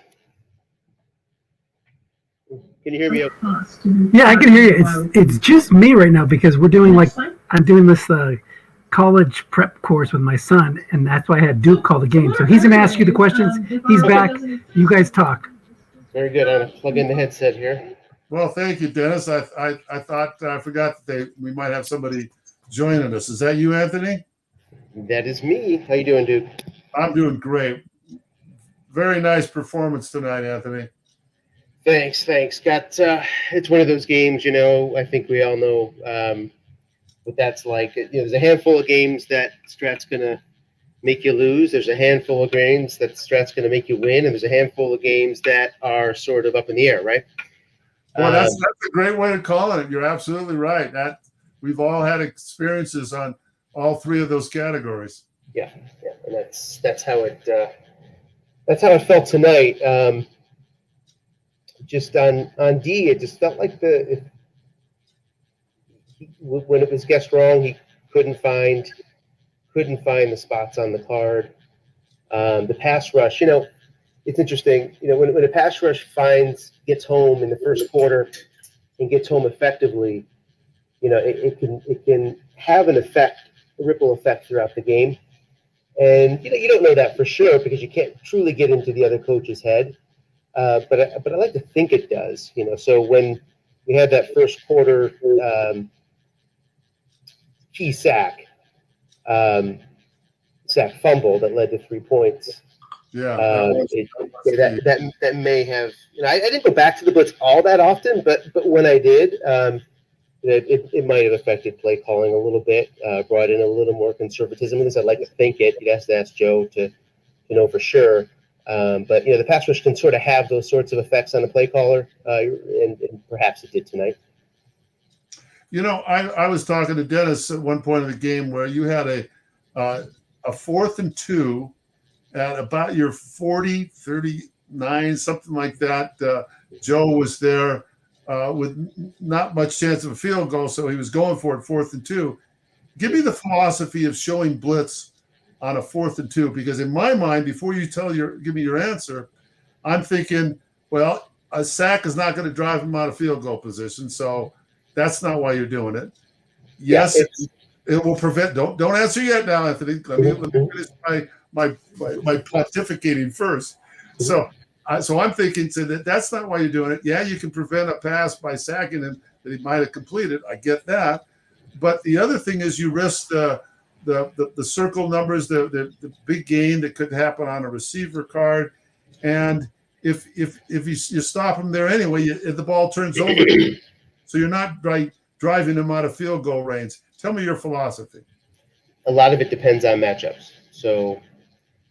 [SPEAKER 4] can you hear me?
[SPEAKER 2] Yeah, I can hear you. It's just me right now because we're doing I'm doing this college prep course with my son, and that's why I had Duke call the game. So he's going to ask you the questions. He's back. You guys talk.
[SPEAKER 4] Very good. I'm gonna plug in the headset here.
[SPEAKER 1] Well, thank you, Dennis. I thought I forgot that we might have somebody joining us. Is that you, Anthony?
[SPEAKER 4] That is me. How you doing, Duke?
[SPEAKER 1] I'm doing great. Very nice performance tonight, Anthony.
[SPEAKER 4] Thanks. Got it's one of those games, I think we all know what that's like. There's a handful of games that Strat's gonna make you lose. There's a handful of games that Strat's gonna make you win, and there's a handful of games that are sort of up in the air, right?
[SPEAKER 1] Well, that's a great way to call it. You're absolutely right. That we've all had experiences on all three of those categories.
[SPEAKER 4] Yeah, and that's how it felt tonight. Just on D, it just felt like when it was guessed wrong, he couldn't find the spots on the card. The pass rush, it's interesting. When a pass rush gets home in the first quarter and gets home effectively, it can have a ripple effect throughout the game. And you don't know that for sure because you can't truly get into the other coach's head. But I like to think it does. So when we had that first quarter key sack fumble that led to 3 points.
[SPEAKER 1] Yeah,
[SPEAKER 4] that may have. I didn't go back to the blitz all that often, but when I did, it might have affected play calling a little bit, brought in a little more conservatism. At least I'd like to think it. You'd have to ask Joe to know for sure. But the pass rush can sort of have those sorts of effects on the play caller, and perhaps it did tonight.
[SPEAKER 1] I was talking to Dennis at one point in the game where you had a 4th and 2 at about your 40, 39, something like that. Joe was there with not much chance of a field goal, so he was going for it 4th and 2. Give me the philosophy of showing blitz on a 4th and 2, because in my mind, before you give me your answer, I'm thinking, well, a sack is not going to drive him out of field goal position, so that's not why you're doing it. Yes, it will prevent. Don't answer yet now, Anthony. Let me finish my pontificating first. So I'm thinking that's not why you're doing it. Yeah, you can prevent a pass by sacking him that he might have completed. I get that, but the other thing is you risk the circle numbers, the big gain that could happen on a receiver card, and if you stop him there anyway, the ball turns over. So you're not driving him out of field goal range. Tell me your philosophy.
[SPEAKER 4] A lot of it depends on matchups. So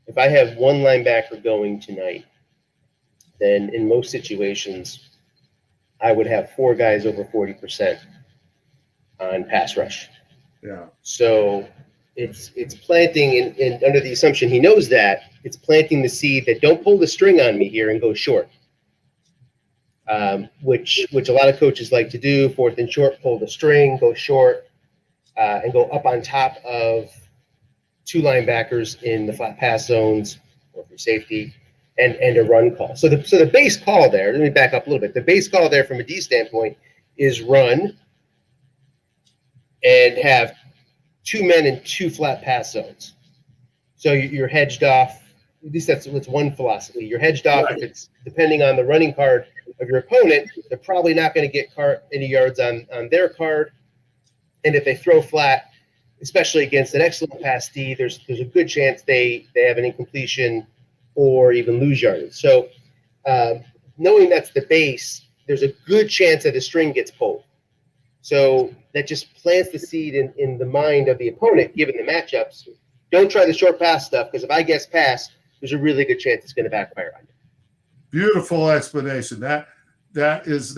[SPEAKER 4] if I have one linebacker going tonight, then in most situations, I would have 4 guys over 40% on pass rush.
[SPEAKER 1] Yeah. So
[SPEAKER 4] it's planting, and under the assumption he knows that, it's planting the seed that don't pull the string on me here and go short. Which a lot of coaches like to do. 4th and short, pull the string, go short, and go up on top of 2 linebackers in the flat pass zones or for safety, and a run call. So the base call there, let me back up a little bit. The base call there from a D standpoint is run and have 2 men in 2 flat pass zones. So you're hedged off. At least that's one philosophy. You're hedged off if it's depending on the running card of your opponent. They're probably not going to get any yards on their card. And if they throw flat, especially against an excellent pass D, there's a good chance they have an incompletion or even lose yardage. So knowing that's the base, there's a good chance that a string gets pulled. So that just plants the seed in the mind of the opponent, given the matchups. Don't try the short pass stuff, because if I guess pass, there's a really good chance it's going to backfire on you.
[SPEAKER 1] Beautiful explanation. That is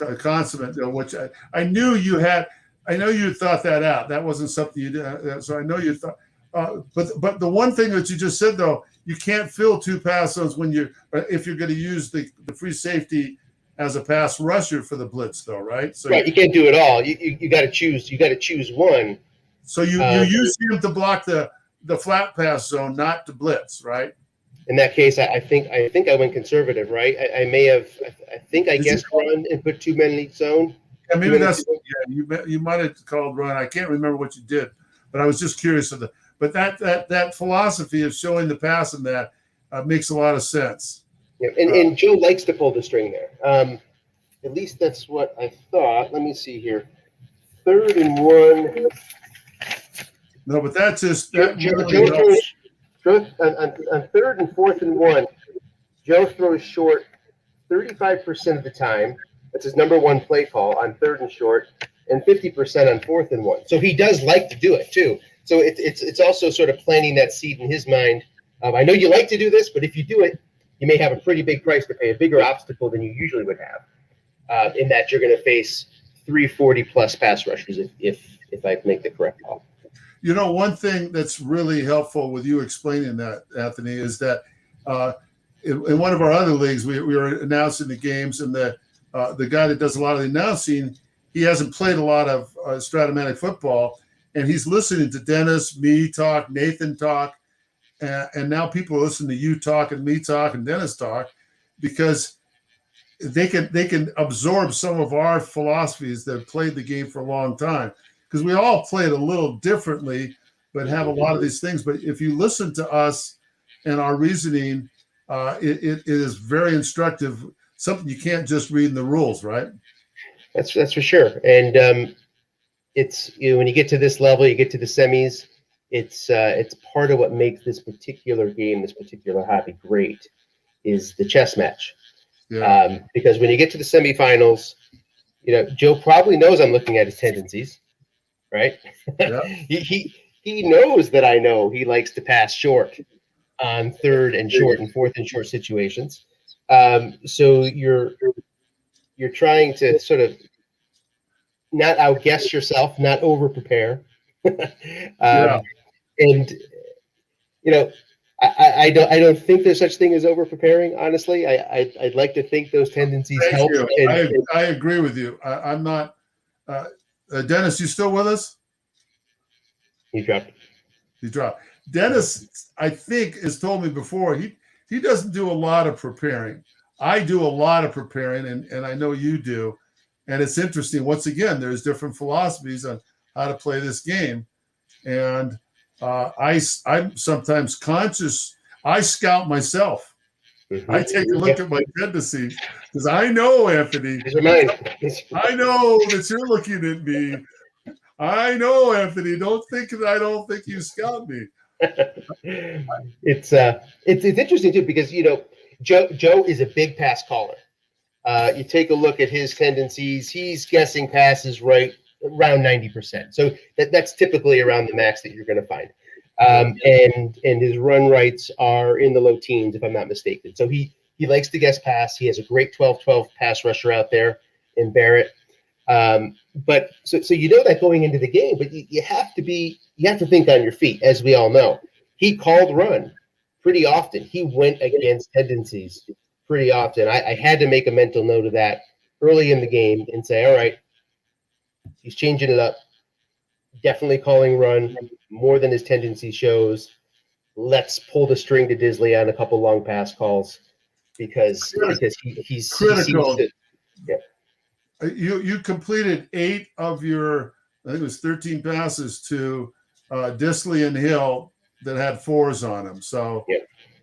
[SPEAKER 1] a consummate, which I knew you had. I know you thought that out. That wasn't something you did. So I know you thought. But the one thing that you just said, though, you can't fill 2 pass zones if you're going to use the free safety as a pass rusher for the blitz, though, right? So
[SPEAKER 4] right, you can't do it all. You got to choose. You got to choose one.
[SPEAKER 1] So you use him to block the flat pass zone, not to blitz, right?
[SPEAKER 4] In that case, I think I went conservative, right? I may have. I think I guessed run and put 2 men in each zone.
[SPEAKER 1] Yeah, maybe that's. Yeah, you might have called run. I can't remember what you did, but I was just curious of But that philosophy of showing the pass in that makes a lot of sense.
[SPEAKER 4] Yeah, and Joe likes to pull the string there. At least that's what I thought. Let me see here. 3rd and 1.
[SPEAKER 1] No, but that's just
[SPEAKER 4] Joe throws on 3rd and 4th and 1. Joe throws short 35% of the time. That's his number 1 play call on 3rd and short, and 50% on 4th and 1. So he does like to do it too. So it's also sort of planting that seed in his mind. I know you like to do this, but if you do it, you may have a pretty big price to pay, a bigger obstacle than you usually would have. In that you're going to face 340 plus pass rushers if I make the correct call.
[SPEAKER 1] One thing that's really helpful with you explaining that, Anthony, is that in one of our other leagues, we were announcing the games, and the guy that does a lot of the announcing, he hasn't played a lot of Strat-O-Matic football, and he's listening to Dennis, me talk, Nathan talk, and now people listen to you talk and me talk and Dennis talk, because they can absorb some of our philosophies that have played the game for a long time. Because we all play it a little differently, but have a lot of these things. But if you listen to us and our reasoning, it is very instructive. Something you can't just read in the rules, right?
[SPEAKER 4] That's for sure. And it's when you get to this level, you get to the semis. It's part of what makes this particular game, this particular hobby, great, is the chess match.
[SPEAKER 1] Yeah.
[SPEAKER 4] Because when you get to the semifinals, Joe probably knows I'm looking at his tendencies, right?
[SPEAKER 1] Yeah.
[SPEAKER 4] he knows that I know he likes to pass short on third and short and fourth and short situations. So you're trying to sort of not outguess yourself, not over prepare.
[SPEAKER 1] Yeah.
[SPEAKER 4] And I don't think there's such thing as over preparing. Honestly, I'd like to think those tendencies
[SPEAKER 1] Thank
[SPEAKER 4] help.
[SPEAKER 1] you. I agree with you. I'm not. Dennis, you still with us?
[SPEAKER 4] He dropped.
[SPEAKER 1] He dropped. Dennis, I think, has told me before he doesn't do a lot of preparing. I do a lot of preparing, and I know you do. And it's interesting. Once again, there's different philosophies on how to play this game, and I'm sometimes conscious. I scout myself.
[SPEAKER 4] Mm-hmm.
[SPEAKER 1] I take a look at my tendencies because I know, Anthony.
[SPEAKER 4] These are mine.
[SPEAKER 1] I know that you're looking at me. I know, Anthony. Don't think that I don't think you scout me.
[SPEAKER 4] It's interesting too because Joe is a big pass caller. You take a look at his tendencies. He's guessing passes right around 90%. So that's typically around the max that you're going to find. And his run rights are in the low teens, if I'm not mistaken. So he likes to guess pass. He has a great 12-12 pass rusher out there in Barrett. But so that going into the game, but you have to think on your feet, as we all know. He called run pretty often. He went against tendencies pretty often. I had to make a mental note of that early in the game and say, all right, he's changing it up. Definitely calling run more than his tendency shows. Let's pull the string to Disley on a couple long pass calls because he's
[SPEAKER 1] critical.
[SPEAKER 4] Yeah.
[SPEAKER 1] You completed 8 of your, I think it was 13 passes to Disley and Hill that had 4s on them. So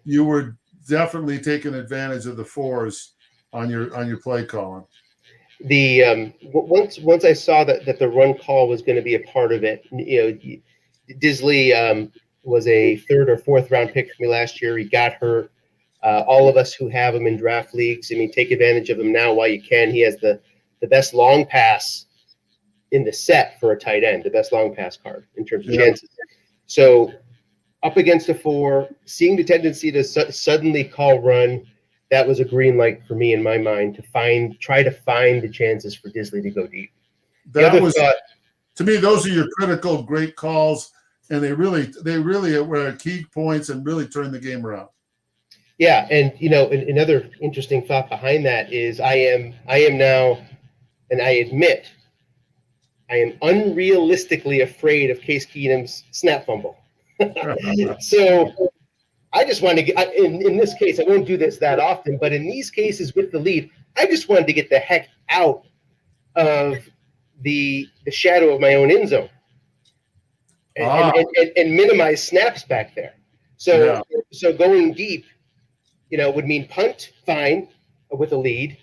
[SPEAKER 1] you were definitely taking advantage of the 4s on your play calling.
[SPEAKER 4] The once I saw that the run call was going to be a part of it, Disley was a 3rd or 4th round pick for me last year. He got hurt. All of us who have him in draft leagues, take advantage of him now while you can. He has the best long pass in the set for a tight end, the best long pass card in terms of chances. So up against a 4, seeing the tendency to suddenly call run, that was a green light for me in my mind to try to find the chances for Disley to go deep.
[SPEAKER 1] To me, those are your critical, great calls, and they really were key points and really turned the game around.
[SPEAKER 4] Yeah, and another interesting thought behind that is I am now, and I admit, I am unrealistically afraid of Case Keenum's snap fumble. So I just wanted to get, in this case, I won't do this that often, but in these cases with the lead, I just wanted to get the heck out of the shadow of my own end zone and minimize snaps back there. So going deep, would mean punt, fine, with a lead,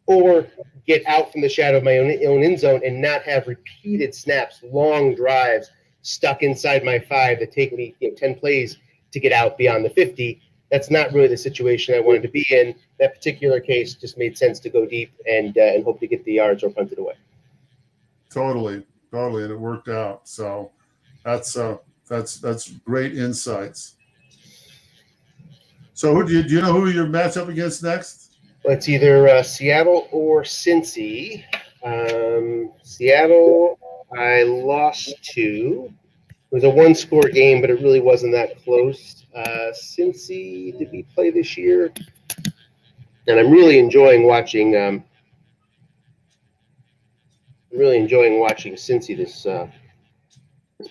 [SPEAKER 4] or get out from the shadow of my own end zone and not have repeated snaps, long drives stuck inside my 5 that take me 10 plays to get out beyond the 50. That's not really the situation I wanted to be in. That particular case just made sense to go deep and hope to get the yards or punt it away.
[SPEAKER 1] Totally, and it worked out. So that's great insights. So do you know who your matchup against next?
[SPEAKER 4] Well, it's either Seattle or Cincy. Seattle, I lost to. It was a 1-score game, but it really wasn't that close. Cincy, did we play this year? And I'm really enjoying watching. Cincy this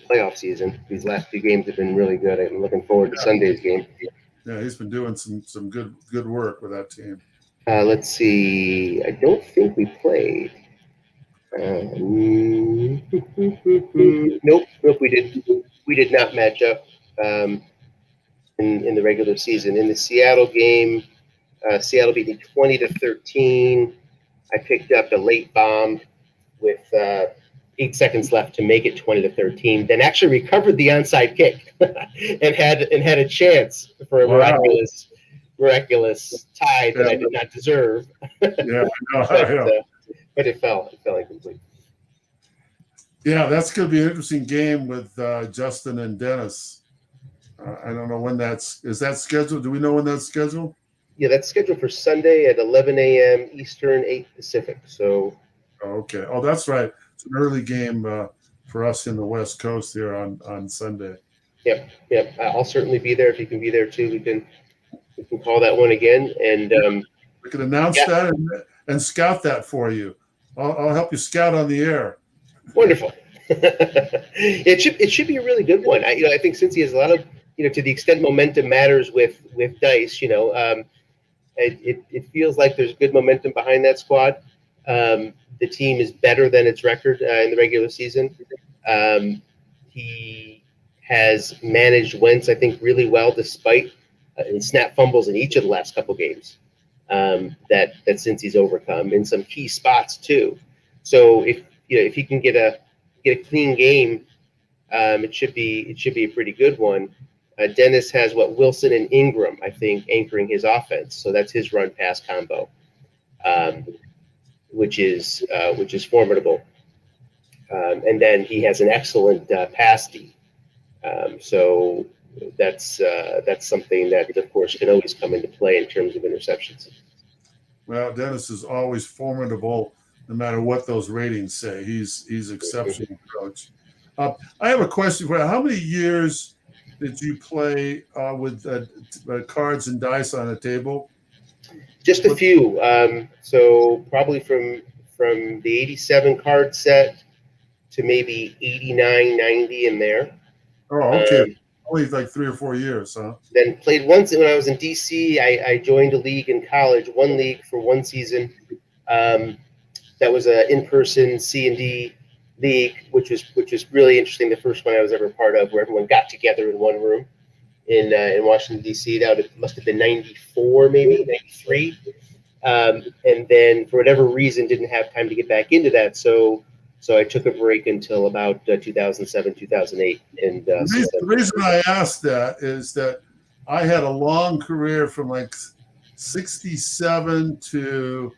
[SPEAKER 4] playoff season. These last 2 games have been really good. I'm looking forward to Sunday's game.
[SPEAKER 1] Yeah, he's been doing some good work with that team.
[SPEAKER 4] Let's see. I don't think we played. Nope, we did not match up in the regular season. In the Seattle game, Seattle beat me 20-13. I picked up a late bomb with 8 seconds left to make it 20-13. Then actually recovered the onside kick and had a chance for a miraculous tie that I did not deserve.
[SPEAKER 1] Yeah, I know.
[SPEAKER 4] but it fell incomplete.
[SPEAKER 1] Yeah, that's going to be an interesting game with Justin and Dennis. I don't know when is that scheduled? Do we know when that's scheduled?
[SPEAKER 4] Yeah, that's scheduled for Sunday at 11 a.m. Eastern, 8 Pacific. So,
[SPEAKER 1] Okay. Oh, that's right. It's an early game for us in the West Coast here on Sunday.
[SPEAKER 4] yep. I'll certainly be there. If you can be there too, we can call that one again. And
[SPEAKER 1] we can announce that and scout that for you. I'll help you scout on the air.
[SPEAKER 4] wonderful. It should be a really good one. I think since he has a lot of, to the extent momentum matters with dice, it feels like there's good momentum behind that squad. The team is better than its record in the regular season. He has managed Wentz, I think, really well, despite snap fumbles in each of the last couple games that since he's overcome in some key spots too. So if he can get a clean game, it should be a pretty good one. Dennis has Wilson and Ingram, I think, anchoring his offense. So that's his run pass combo, which is formidable. And then he has an excellent pass D. So that's something that, of course, can always come into play in terms of interceptions.
[SPEAKER 1] Well, Dennis is always formidable, no matter what those ratings say. He's exceptional coach. I have a question for you. How many years did you play with cards and dice on a table?
[SPEAKER 4] Just a few. So probably from the 87 card set to maybe 89, 90 in there.
[SPEAKER 1] Oh, okay. Only like 3 or 4 years, huh?
[SPEAKER 4] Then played once when I was in DC. I joined a league in college, one league for one season. That was an in-person C&D league, which was really interesting. The first one I was ever part of, where everyone got together in one room in Washington D.C. That must have been 94, maybe 93. And then for whatever reason, didn't have time to get back into that. So I took a break until about 2007, 2008. And
[SPEAKER 1] the reason I asked that is that I had a long career from like 67 to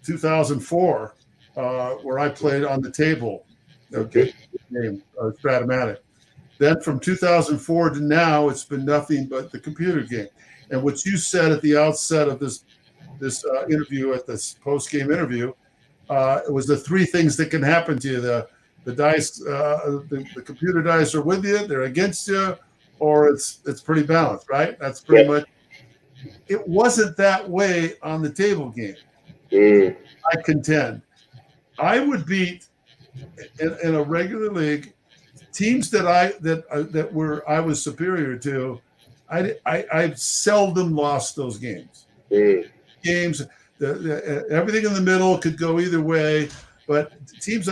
[SPEAKER 1] 2004, where I played on the table. Okay, game Strat-O-Matic. Then from 2004 to now, it's been nothing but the computer game. And what you said at the outset of this interview, at this post-game interview, it was the 3 things that can happen to you. The dice, the computer dice are with you, they're against you, or it's pretty balanced, right? That's pretty much. It wasn't that way on the table game. I contend. I would beat in a regular league teams that I was superior to. I seldom lost those games. Games, everything in the middle could go either way, but teams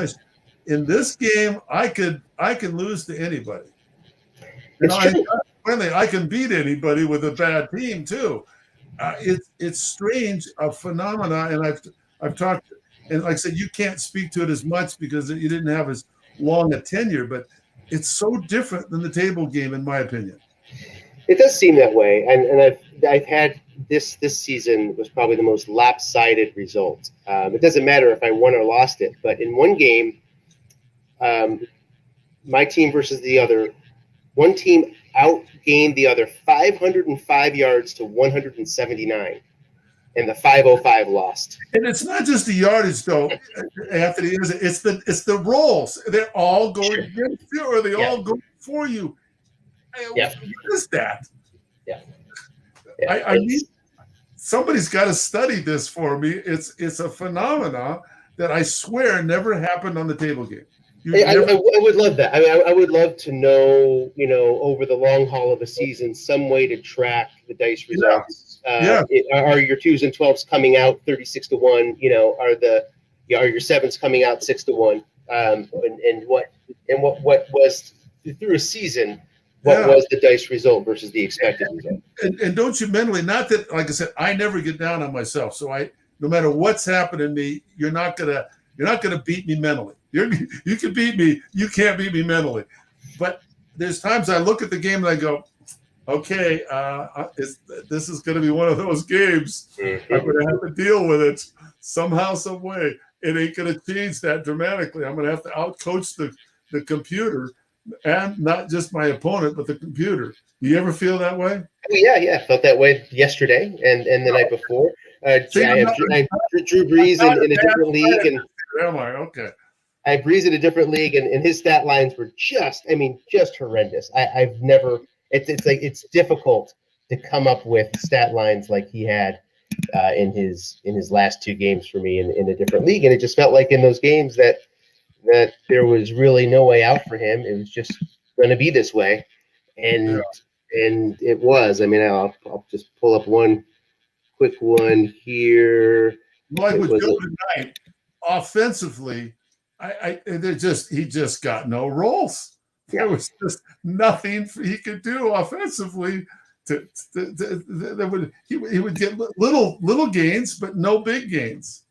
[SPEAKER 1] in this game I can lose to anybody. I can beat anybody with a bad team too. It's strange, a phenomena, and I've talked, and like I said, you can't speak to it as much because you didn't have as long a tenure, but it's so different than the table game, in my opinion.
[SPEAKER 4] It does seem that way, and I've had this season was probably the most lopsided result. It doesn't matter if I won or lost it, but in one game, my team versus the other, one team outgained the other 505 yards to 179, and the 505 lost.
[SPEAKER 1] And it's not just the yardage, though, Anthony. It's the rolls. They're all going against you, or they all go for you.
[SPEAKER 4] Yeah.
[SPEAKER 1] What is that?
[SPEAKER 4] Yeah.
[SPEAKER 1] I need somebody's got to study this for me. It's a phenomena that I swear never happened on the table game.
[SPEAKER 4] I would love that. I mean, I would love to know, over the long haul of a season, some way to track the dice results. Are your 2s and 12s coming out 36 to 1? Are your 7s coming out 6 to 1? And what was through a season? What was the dice result versus the expected result?
[SPEAKER 1] And don't you mentally, not that, like I said, I never get down on myself. So no matter what's happening to me, you're not gonna beat me mentally. You can beat me. You can't beat me mentally. But there's times I look at the game and I go, okay, this is going to be one of those games. I'm going to have to deal with it. somehow, some way, it ain't going to change that dramatically. I'm going to have to outcoach the computer, and not just my opponent, but the computer. Do you ever feel that way?
[SPEAKER 4] Oh, yeah. I felt that way yesterday and the night before. I have Drew Brees in a different league, and
[SPEAKER 1] am I? Okay.
[SPEAKER 4] I have Brees in a different league, and his stat lines were just horrendous. I've never. It's like it's difficult to come up with stat lines like he had in his last two games for me in a different league, and it just felt like in those games that there was really no way out for him. It was just going to be this way, and it was. I mean, I'll just pull up one quick one here.
[SPEAKER 1] Like with Joe tonight, offensively, he just got no roles. There was just nothing he could do offensively. He would get little gains, but no big gains.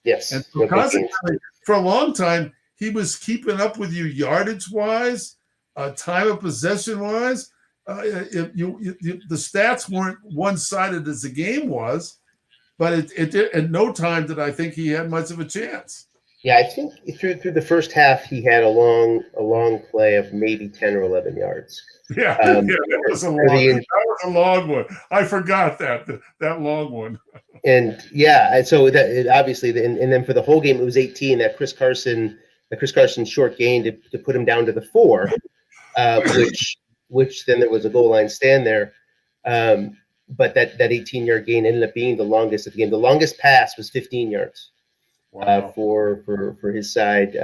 [SPEAKER 4] Yes,
[SPEAKER 1] and consequently, for a long time, he was keeping up with you yardage wise, time of possession wise. The stats weren't one sided as the game was, but it did. At no time did I think he had much of a chance.
[SPEAKER 4] Yeah, I think through the first half he had a long play of maybe 10 or 11 yards.
[SPEAKER 1] Yeah, that was a long one. I forgot that long one.
[SPEAKER 4] And so that obviously, and then for the whole game it was 18. That Chris Carson short gain to put him down to the 4, which then there was a goal line stand there. But that 18-yard gain ended up being the longest of the game. The longest pass was 15 yards. Wow. For his side,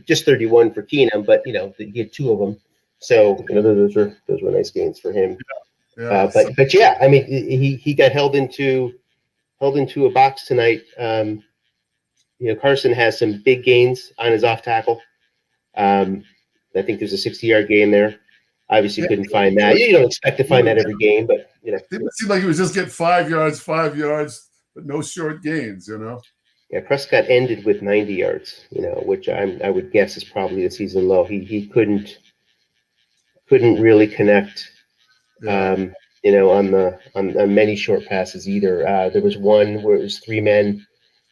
[SPEAKER 4] just 31 for Keenum, but he had 2 of them, so those were nice gains for him. But yeah, I mean he got held into a box tonight. Carson has some big gains on his off tackle. I think there's a 60-yard gain there. Obviously, couldn't find that. You don't expect to find that every game, but
[SPEAKER 1] it seemed like he was just getting 5 yards, but no short gains.
[SPEAKER 4] Yeah, Prescott ended with 90 yards, which I would guess is probably the season low. He couldn't really connect, on many short passes either. There was one where it was 3 men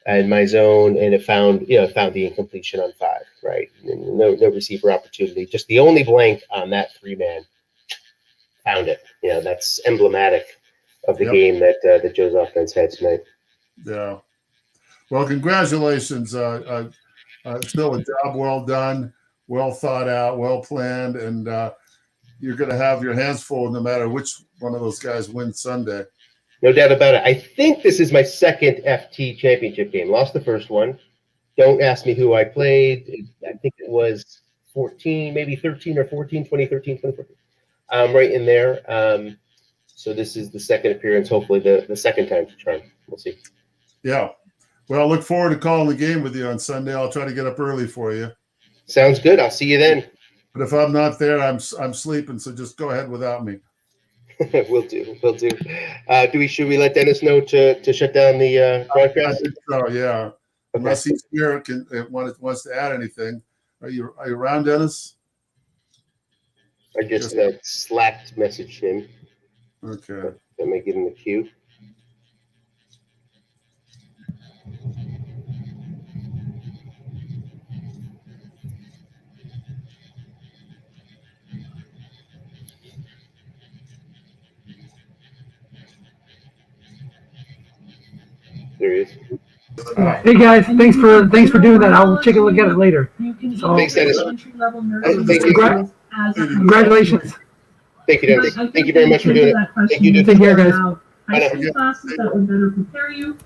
[SPEAKER 4] in my zone, and it found the incompletion on 5, right? And no receiver opportunity. Just the only blank on that 3-man found it. That's emblematic of the game that Joe's offense had tonight.
[SPEAKER 1] Yeah. Well, congratulations. Still a job well done, well thought out, well planned, and you're going to have your hands full no matter which one of those guys wins Sunday.
[SPEAKER 4] No doubt about it. I think this is my second FT championship game. Lost the first one. Don't ask me who I played. I think it was 14, maybe 13 or 14, 2013, 2014. Right in there. So this is the second appearance, hopefully the second time to try. We'll see.
[SPEAKER 1] Yeah. Well, I look forward to calling the game with you on Sunday. I'll try to get up early for you.
[SPEAKER 4] Sounds good. I'll see you then.
[SPEAKER 1] But if I'm not there, I'm sleeping, so just go ahead without me.
[SPEAKER 4] Will do. Should we let Dennis know to shut down the broadcast?
[SPEAKER 1] I think so, yeah. Okay. Unless he's here wants to add anything. Are you around, Dennis?
[SPEAKER 4] I just Slacked messaged him.
[SPEAKER 1] Okay.
[SPEAKER 4] Let me give him the cue. There he is.
[SPEAKER 2] Hey guys, thanks for doing that. I'll take a look at it later. So,
[SPEAKER 4] thanks, Dennis. Thank you.
[SPEAKER 2] Congratulations.
[SPEAKER 4] Thank you, Dennis. Thank you very much for doing it. Thank you, dude.
[SPEAKER 2] Take care, guys.
[SPEAKER 3] I see classes that would better prepare you.